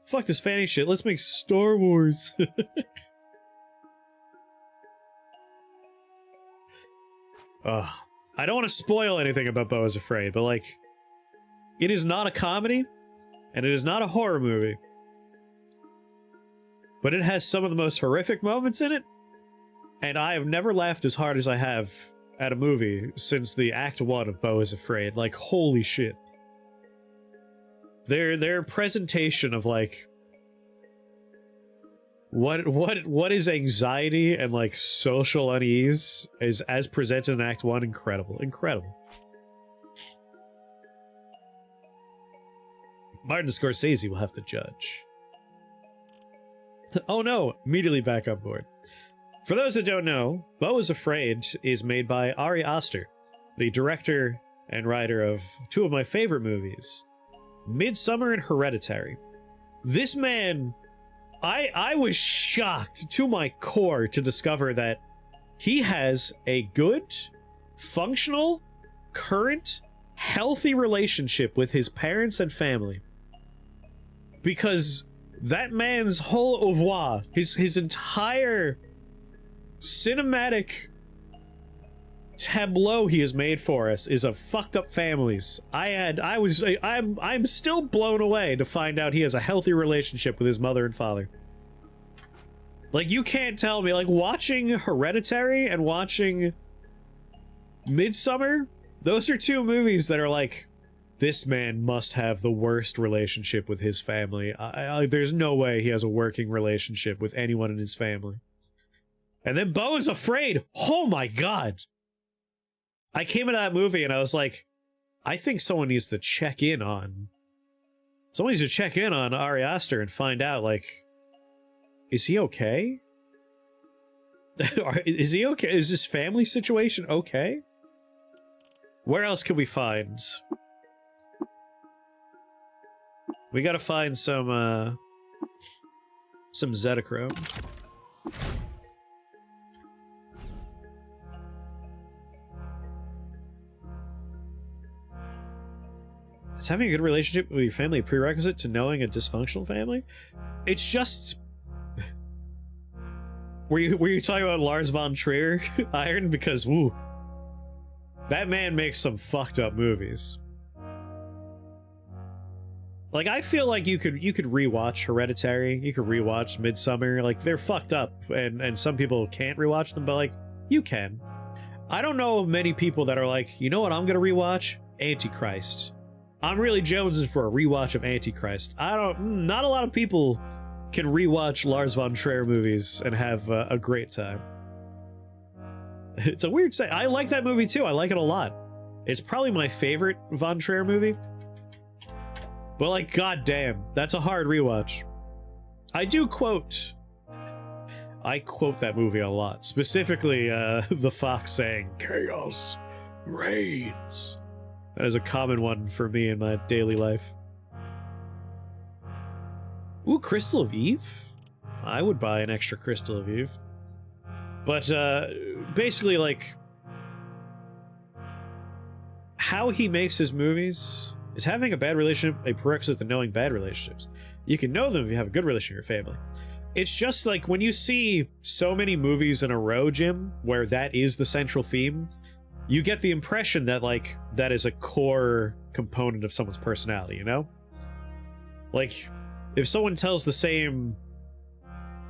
Fuck this fanny shit, let's make Star Wars. I don't want to spoil anything about Beau is Afraid, but, like, it is not a comedy, and it is not a horror movie. But it has some of the most horrific moments in it, and I have never laughed as hard as I have at a movie since the Act 1 of Beau is Afraid. Like, holy shit. Their presentation of, like, what is anxiety and, like, social unease is as presented in Act 1. Incredible. Martin Scorsese will have to judge. Oh no, immediately back on board. For those that don't know, Beau is Afraid is made by Ari Aster, the director and writer of two of my favorite movies, Midsommar and Hereditary. This man, I was shocked to my core to discover that he has a good, functional, current, healthy relationship with his parents and family. Because that man's whole oeuvre, his entire cinematic tableau he has made for us is of fucked up families. I'm still blown away to find out he has a healthy relationship with his mother and father. Like, you can't tell me, like, watching Hereditary and watching Midsommar, those are two movies that are like, this man must have the worst relationship with his family. There's no way he has a working relationship with anyone in his family. And then Bo is afraid. Oh my god. I came into that movie and I was like, I think someone needs to check in on... Someone needs to check in on Ari Aster and find out, like, is he okay? Is he okay? Is this family situation okay? Where else can we find? We gotta find some Zetachrome. Is having a good relationship with your family a prerequisite to knowing a dysfunctional family? It's just... Were you talking about Lars von Trier, Iron? Because, woo. That man makes some fucked up movies. Like, I feel like you could rewatch Hereditary, you could rewatch Midsummer. Like, they're fucked up, and some people can't rewatch them, but, like, you can. I don't know of many people that are like, you know what I'm gonna rewatch? Antichrist. I'm really jonesing for a rewatch of Antichrist. Not a lot of people can rewatch Lars von Trier movies and have a great time. It's a weird say. I like that movie too. I like it a lot. It's probably my favorite von Trier movie. But like, goddamn, that's a hard rewatch. I quote that movie a lot. Specifically, the fox saying, "Chaos reigns." That is a common one for me in my daily life. Ooh, Crystal of Eve? I would buy an extra Crystal of Eve. But, basically, like, how he makes his movies is having a bad relationship a prerequisite to knowing bad relationships. You can know them if you have a good relationship with your family. It's just like when you see so many movies in a row, Jim, where that is the central theme, you get the impression that, like, that is a core component of someone's personality, you know? Like, if someone tells the same...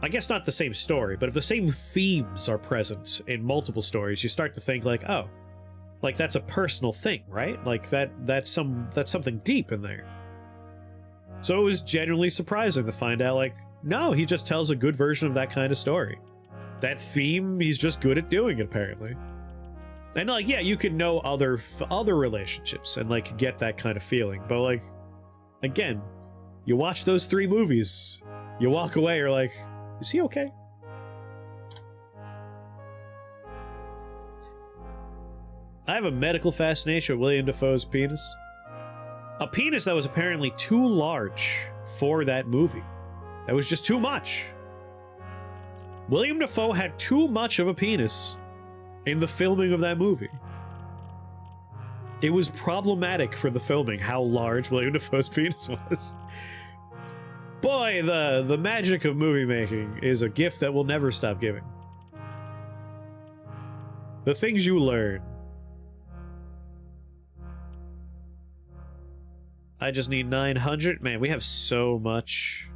I guess not the same story, but if the same themes are present in multiple stories, you start to think, like, oh, like, that's a personal thing, right? Like, that's something deep in there. So it was genuinely surprising to find out, like, no, he just tells a good version of that kind of story. That theme, he's just good at doing it, apparently. And, like, yeah, you can know other relationships and, like, get that kind of feeling. But, like, again, you watch those 3 movies, you walk away, you're like, is he okay? I have a medical fascination with William Dafoe's penis. A penis that was apparently too large for that movie. That was just too much. William Dafoe had too much of a penis in the filming of that movie. It was problematic for the filming how large William Dafoe's penis was. Boy, the magic of movie making is a gift that will never stop giving. The things you learn. I just need 900. Man, we have so much.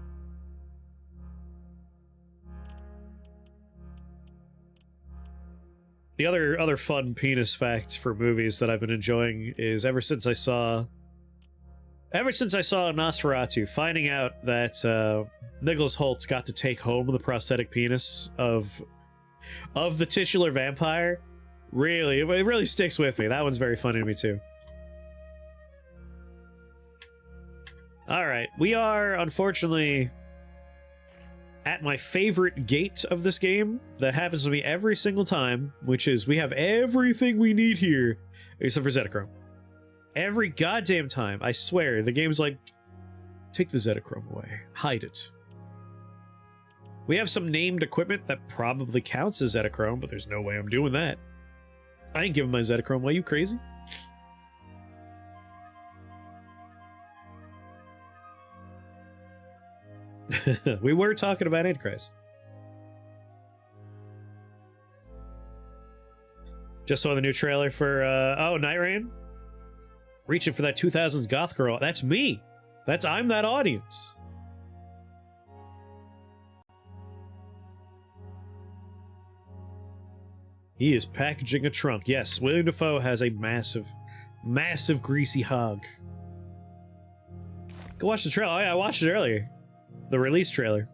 The other fun penis facts for movies that I've been enjoying is ever since I saw Nosferatu, finding out that Nicholas Holtz got to take home the prosthetic penis of the titular vampire. Really, it really sticks with me. That one's very funny to me too. Alright, we are unfortunately at my favorite gate of this game that happens to me every single time, which is we have everything we need here except for Zetachrome. Every goddamn time, I swear, the game's like, take the Zetachrome away, hide it. We have some named equipment that probably counts as Zetachrome, but there's no way I'm doing that. I ain't giving my Zetachrome away, you crazy? We were talking about Antichrist. Just saw the new trailer for, oh, Night Rain? Reaching for that 2000s goth girl. That's me. I'm that audience. He is packaging a trunk. Yes, William Dafoe has a massive, massive greasy hog. Go watch the trailer. Oh, yeah, I watched it earlier. The release trailer.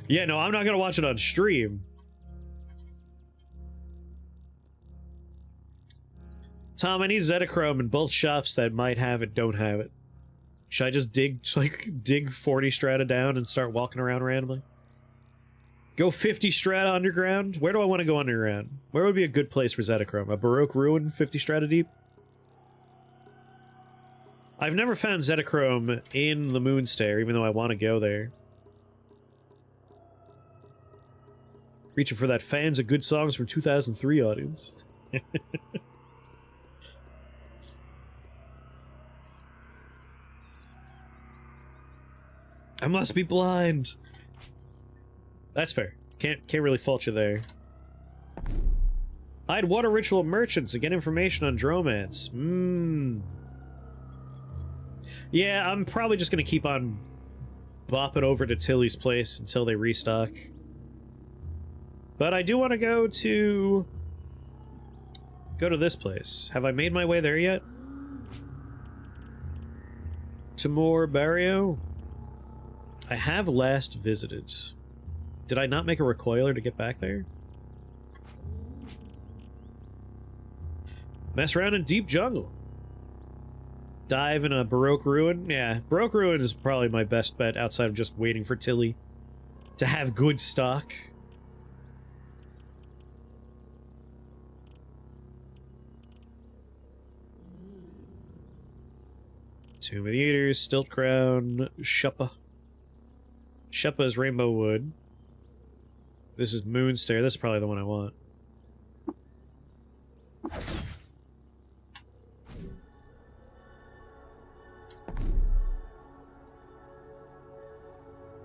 Yeah, no, I'm not gonna watch it on stream. Tom, I need Zetachrome in both shops that might have it, don't have it. Should I just dig 40 strata down and start walking around randomly? Go 50 strata underground? Where do I want to go underground? Where would be a good place for Zetachrome? A Baroque ruin 50 strata deep? I've never found Zetachrome in the Moonstair, even though I want to go there. Reaching for that fans of good songs from 2003 audience. I must be blind. That's fair. Can't really fault you there. Hide water ritual merchants and get information on dromads. Yeah, I'm probably just gonna keep on bopping over to Tilly's place until they restock. But I do want to go to this place. Have I made my way there yet? Timor Barrio? I have last visited. Did I not make a recoiler to get back there? Mess around in deep jungle. Dive in a Baroque ruin? Yeah, Baroque ruin is probably my best bet outside of just waiting for Tilly to have good stock. Tomb of the Eaters, Stilt Crown, Shuppa. Shuppa is Rainbow Wood. This is Moonstair. This is probably the one I want.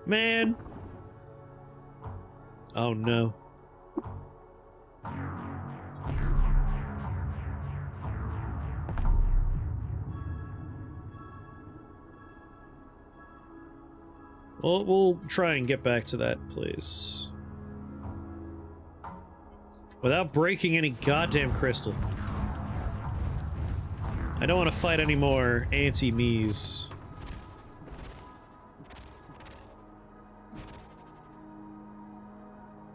Man! Oh no. Well, we'll try and get back to that place. Without breaking any goddamn crystal. I don't want to fight any more anti-me's.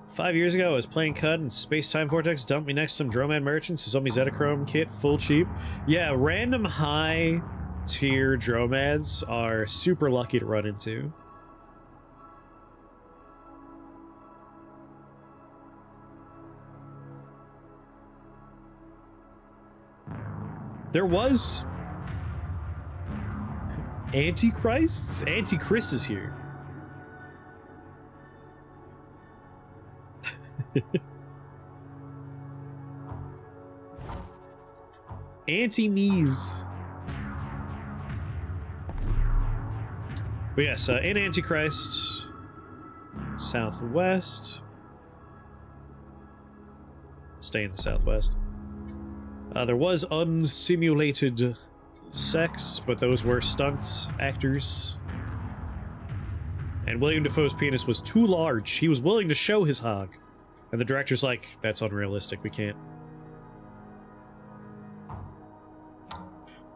Five years ago, I was playing CUD and Space-Time Vortex dumped me next to some Dromad merchants who sold me Zetachrome kit full cheap. Yeah, random high-tier Dromads are super lucky to run into. There was Antichrists? Antichrist is here. Anti-me's. But yes, in Antichrist, southwest. Stay in the southwest. There was unsimulated sex, but those were stunts actors. And William Dafoe's penis was too large. He was willing to show his hog. And the director's like, that's unrealistic, we can't.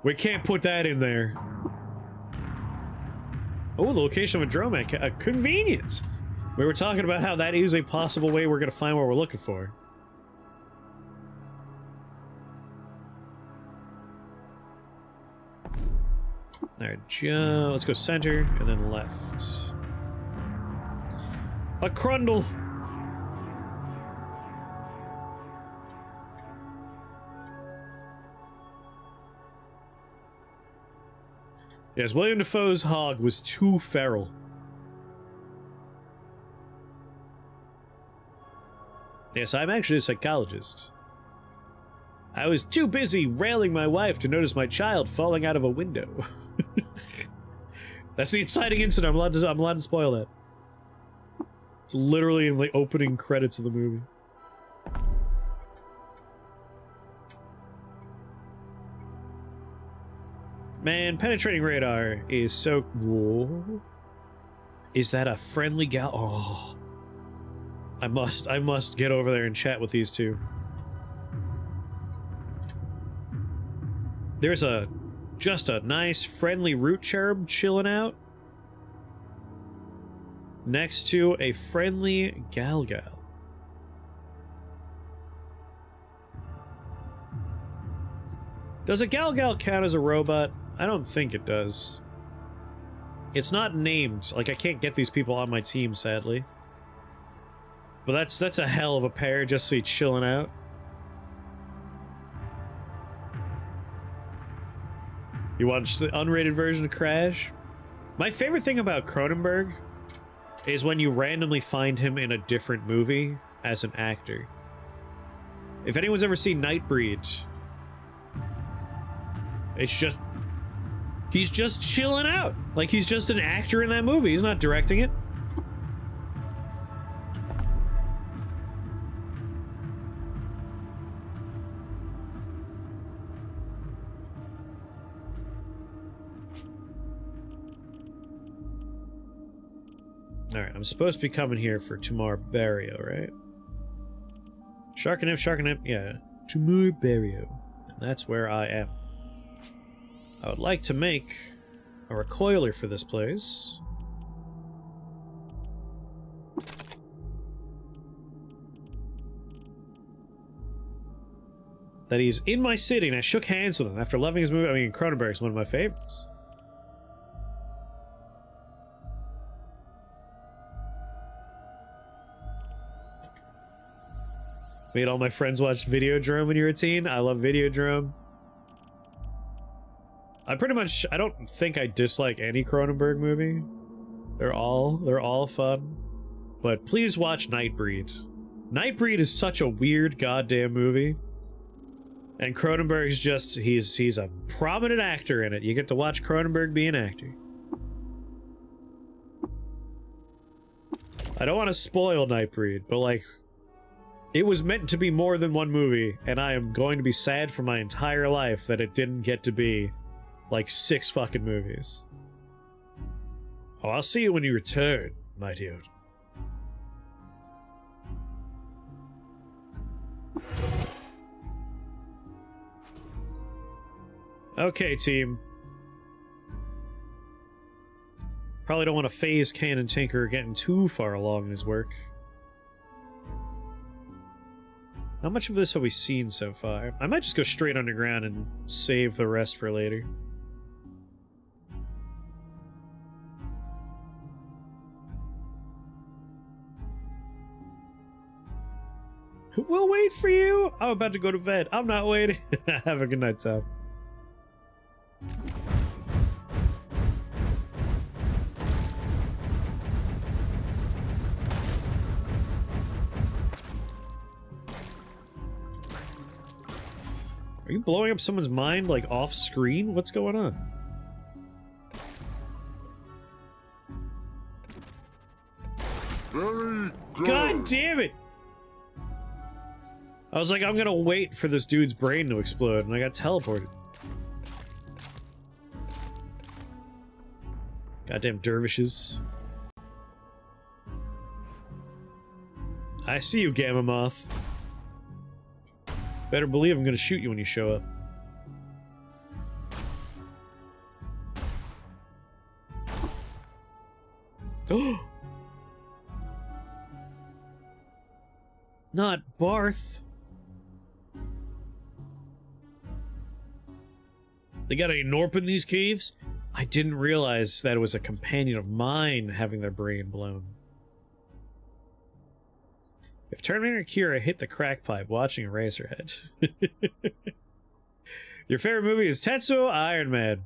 We can't put that in there. Oh, the location of a Dromad. Convenient! We were talking about how that is a possible way we're gonna find what we're looking for. Alright, let's go center, and then left. A Crundle! Yes, William Dafoe's hog was too feral. Yes, I'm actually a psychologist. I was too busy railing my wife to notice my child falling out of a window. That's the inciting incident. I'm allowed to spoil that. It's literally in the opening credits of the movie. Man, penetrating radar is so... Whoa. Is that a friendly gal? Oh. I must get over there and chat with these two. There's just a nice friendly root cherub chilling out. next to a friendly Galgal. Does a Galgal count as a robot? I don't think it does. It's not named. Like, I can't get these people on my team, sadly. But that's a hell of a pair, just so you chilling out. You watched the unrated version of Crash? My favorite thing about Cronenberg is when you randomly find him in a different movie as an actor. If anyone's ever seen Nightbreed, it's just... he's just chilling out. Like, he's just an actor in that movie. He's not directing it. Alright, I'm supposed to be coming here for Tomorrow Barrio, right? Sharkanip, yeah. Tomorrow Barrio. And that's where I am. I would like to make a recoiler for this place. That he's in my city, and I shook hands with him after loving his movie. I mean, Cronenberg's one of my favorites. Made all my friends watch Videodrome when you were a teen. I love Videodrome. I don't think I dislike any Cronenberg movie. They're all fun. But please watch Nightbreed. Nightbreed is such a weird goddamn movie. And Cronenberg's just, he's a prominent actor in it. You get to watch Cronenberg be an actor. I don't want to spoil Nightbreed, but like, it was meant to be more than one movie, and I am going to be sad for my entire life that it didn't get to be like 6 fucking movies. Oh, I'll see you when you return, my dude. Okay, team. Probably don't want to phase Cannon Tinker getting too far along in his work. How much of this have we seen so far? I might just go straight underground and save the rest for later. We'll wait for you. I'm about to go to bed. I'm not waiting. Have a good night, Tom. Are you blowing up someone's mind, like, off screen? What's going on? God damn it! I was like, I'm gonna wait for this dude's brain to explode, and I got teleported. Goddamn dervishes. I see you, Gamma Moth. Better believe I'm gonna shoot you when you show up. Oh! Not Barth. They got any Norp in these caves? I didn't realize that it was a companion of mine having their brain blown. If Terminator Kira hit the crack pipe watching Eraserhead. Your favorite movie is Tetsuo Iron Man.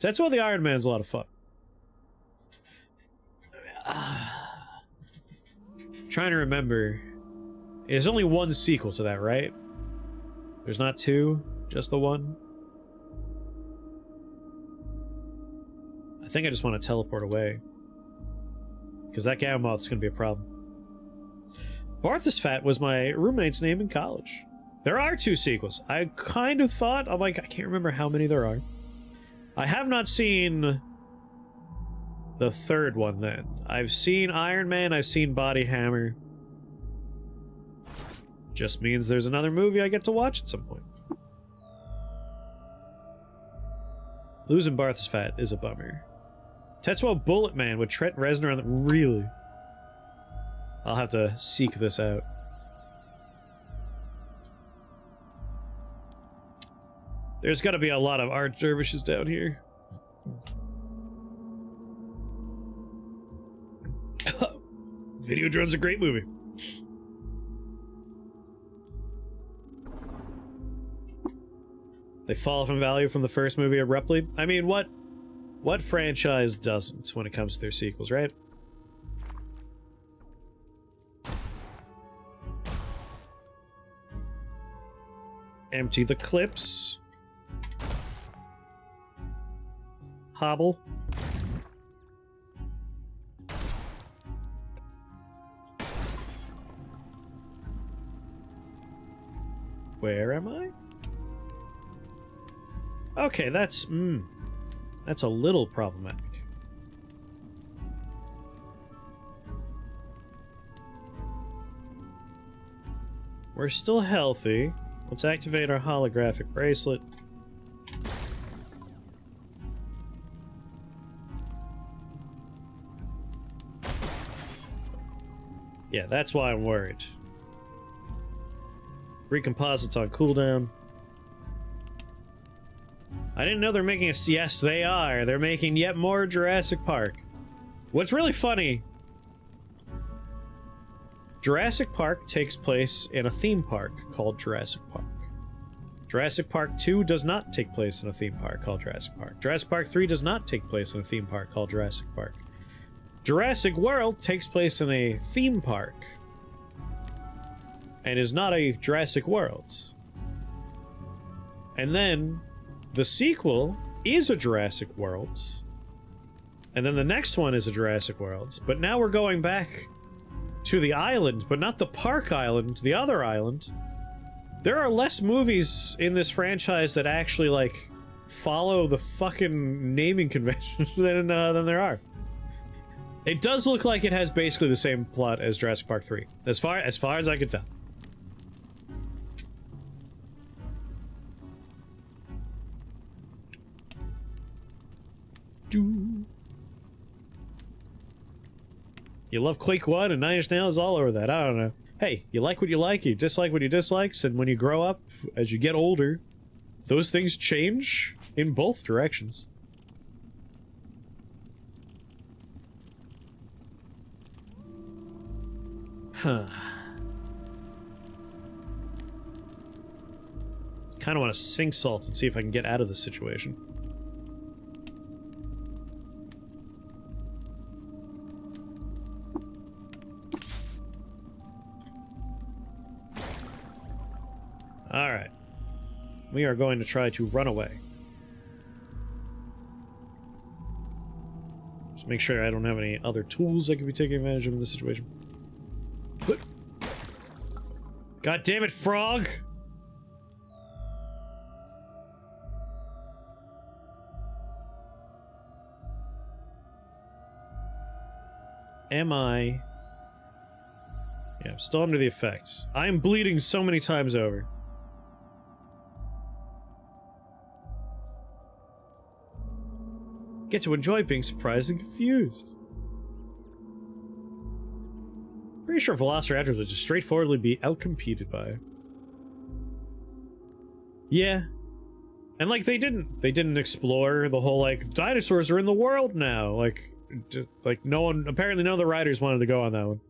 Tetsuo the Iron Man is a lot of fun. Trying to remember. There's only one sequel to that, right? There's not 2, just the one. I think I just want to teleport away. Because that Gamma Moth's going to be a problem. Barthas was my roommate's name in college. There are 2 sequels. I kind of thought, I'm like, I can't remember how many there are. I have not seen the 3rd one then. I've seen Iron Man, I've seen Body Hammer. Just means there's another movie I get to watch at some point. Losing Barthas is a bummer. Tetsuo Bullet Man with Trent Reznor on the... Really? I'll have to seek this out. There's gotta be a lot of art dervishes down here. Videodrone's a great movie. They fall from value from the first movie abruptly. I mean, what franchise doesn't when it comes to their sequels, right? Empty the clips. Hobble. Where am I? Okay, that's a little problematic. We're still healthy. Let's activate our holographic bracelet. Yeah, that's why I'm worried. Recomposites on cooldown. I didn't know they're making a... Yes, they are. They're making yet more Jurassic Park. What's really funny... Jurassic Park takes place in a theme park called Jurassic Park. Jurassic Park 2 does not take place in a theme park called Jurassic Park. Jurassic Park 3 does not take place in a theme park called Jurassic Park. Jurassic World takes place in a theme park and is not a Jurassic World. And then the sequel is a Jurassic World, and then the next one is a Jurassic World, but now we're going back to the island, but not the park island, the other island. There are less movies in this franchise that actually, like, follow the fucking naming convention than there are. It does look like it has basically the same plot as Jurassic Park 3, as far as I can tell. You love Quake 1 and 9 Inch Nails all over that. I don't know. Hey, you like what you like, you dislike what you dislike, and when you grow up, as you get older, those things change in both directions. Huh. Kinda want to Sphinx Salt and see if I can get out of this situation. Alright. We are going to try to run away. Just make sure I don't have any other tools I could be taking advantage of in this situation. God damn it, frog! Am I... Yeah, I'm still under the effects. I am bleeding so many times over. Get to enjoy being surprised and confused. Pretty sure Velociraptors would just straightforwardly be outcompeted by. Yeah. And like they didn't explore the whole like dinosaurs are in the world now. Like no one, apparently none of the riders wanted to go on that one.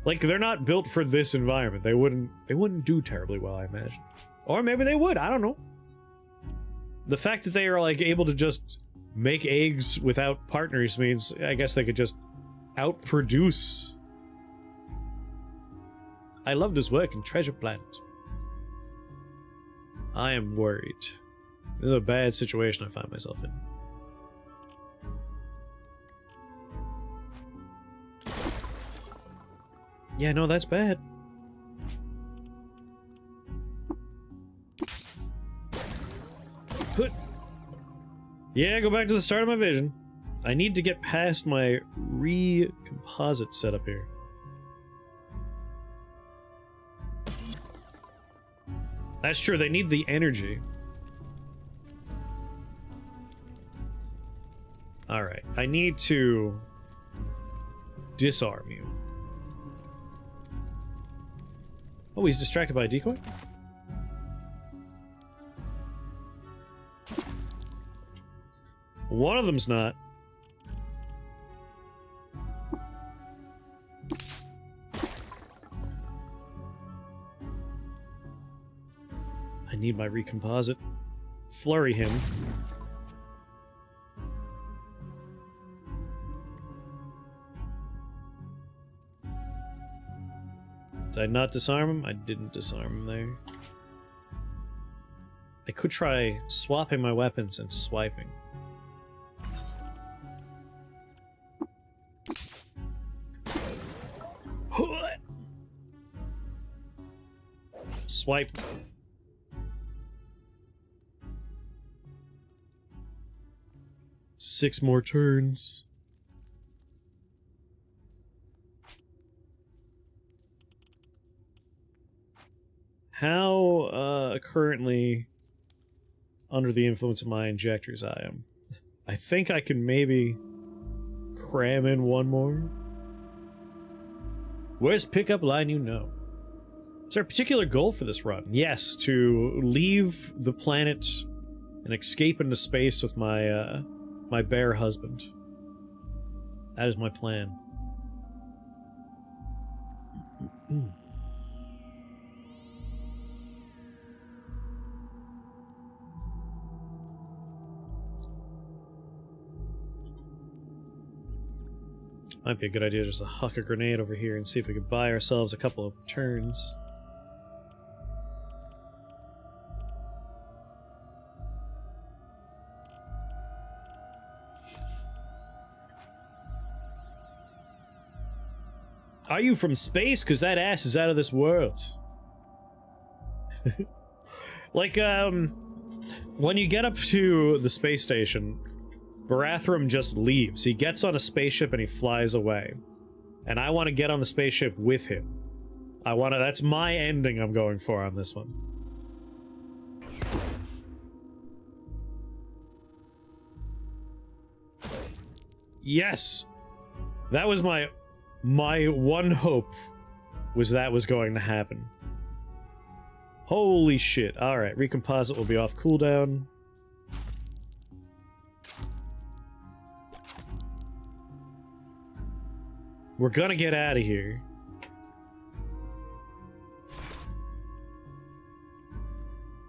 Like they're not built for this environment. They wouldn't do terribly well, I imagine. Or maybe they would, I don't know. The fact that they are, like, able to just make eggs without partners means, I guess they could just outproduce. I loved his work in Treasure Planet. I am worried. This is a bad situation I find myself in. Yeah, no, that's bad. Yeah, go back to the start of my vision. I need to get past my recomposite setup here. That's true, they need the energy. Alright, I need to disarm you. Oh, he's distracted by a decoy? One of them's not. I need my recomposite. Flurry him. Did I not disarm him? I didn't disarm him there. I could try swapping my weapons and swiping. Swipe. Six more turns. How currently under the influence of my injectors I am. I think I can maybe cram in one more. Where's pickup line you know? Is there a particular goal for this run? Yes, to leave the planet and escape into space with my my bear husband. That is my plan. Might be a good idea just to huck a grenade over here and see if we can buy ourselves a couple of turns. Are you from space? Because that ass is out of this world. Like, when you get up to the space station, Barathrum just leaves. He gets on a spaceship and he flies away. And I want to get on the spaceship with him. That's my ending I'm going for on this one. Yes! That was my one hope, was that was going to happen. Holy shit. Alright, recomposite will be off cooldown. We're gonna get out of here.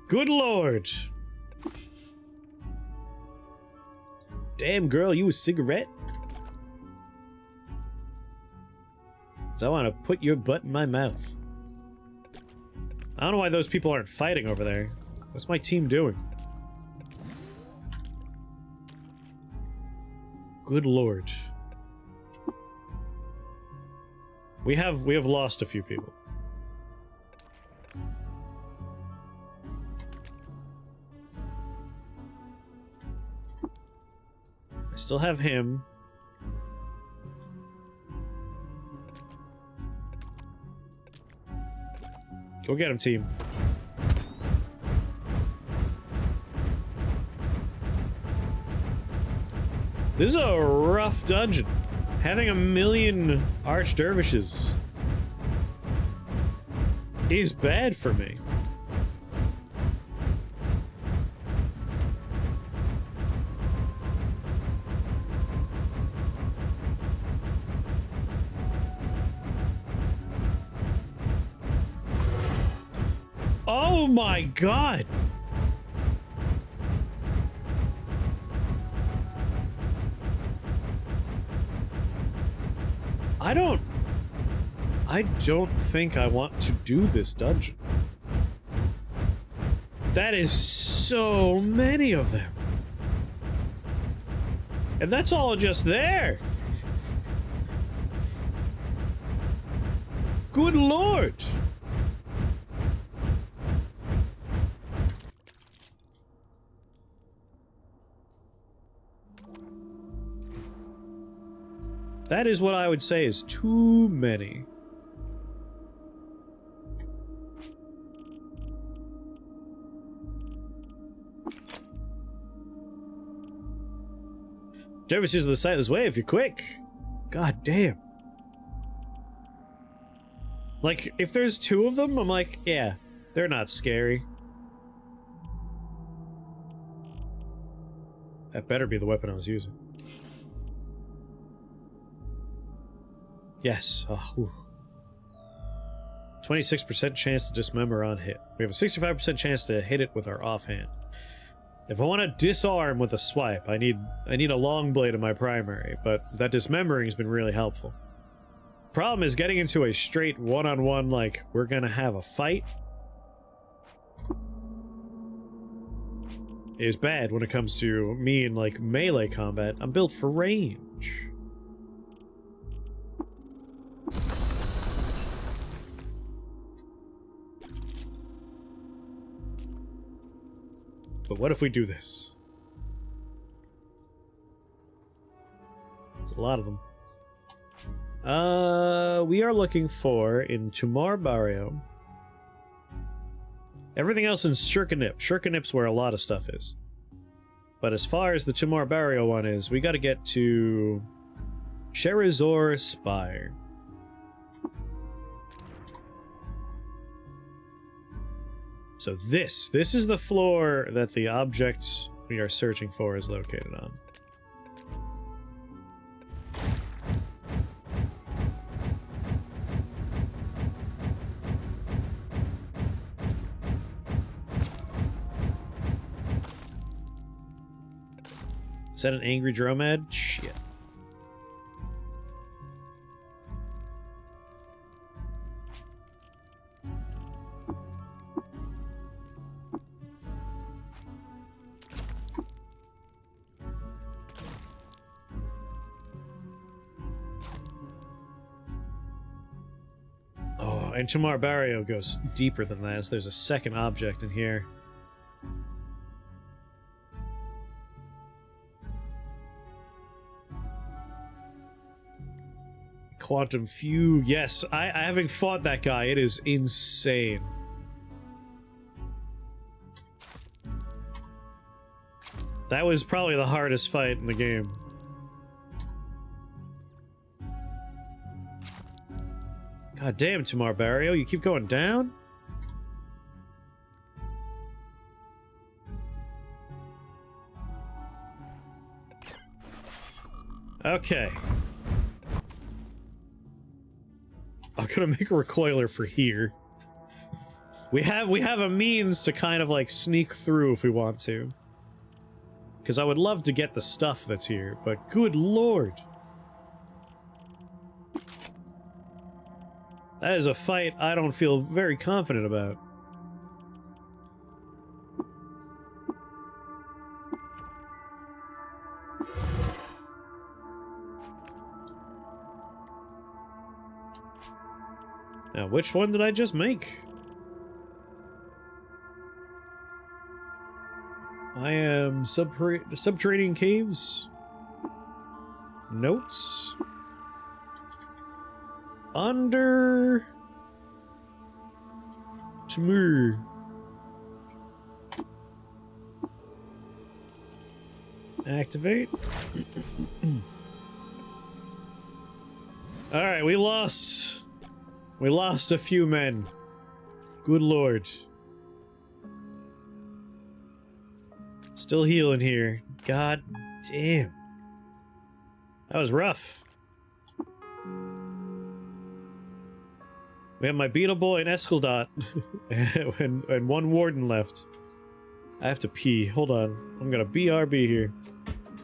Good lord! Damn girl, you a cigarette? 'Cause I want to put your butt in my mouth. I don't know why those people aren't fighting over there. What's my team doing? Good lord. We have lost a few people. I still have him. Go get him, team. This is a rough dungeon. Having 1,000,000 archdervishes is bad for me. Oh my god! I don't think I want to do this dungeon. That is so many of them. And that's all just there. Good lord. That is what I would say is too many. Dervishes of the sightless way if you're quick. God damn. Like, if there's two of them, I'm like, yeah, they're not scary. That better be the weapon I was using. Yes. Oh, 26% chance to dismember on hit. We have a 65% chance to hit it with our offhand. If I want to disarm with a swipe, I need a long blade in my primary, but that dismembering has been really helpful. Problem is getting into a straight one-on-one, like, we're gonna have a fight, is bad when it comes to me in, like, melee combat. I'm built for range. But what if we do this? It's a lot of them. We are looking for, in Tumar Barrio, everything else in Shurkanip. Shurkanip's where a lot of stuff is. But as far as the Tumar Barrio one is, we gotta get to Sherizor Spire. So this is the floor that the object we are searching for is located on. Is that an angry dromad? Shit. Oh, and Tumar Barrio goes deeper than that, so there's a second object in here. Quantum Fugue, yes, I having fought that guy, it is insane. That was probably the hardest fight in the game. God damn, Tumar Barrio, you keep going down? Okay. I'm gonna make a recoiler for here. We have a means to kind of like sneak through if we want to. Because I would love to get the stuff that's here, but good lord. That is a fight I don't feel very confident about. Now, which one did I just make? I am subterranean caves. Notes. Under Timur. Activate. All right, we lost. We lost a few men. Good lord. Still healing here. God damn. That was rough. We have my Beetle Boy and Eskeldot. and one warden left. I have to pee. Hold on. I'm gonna BRB here.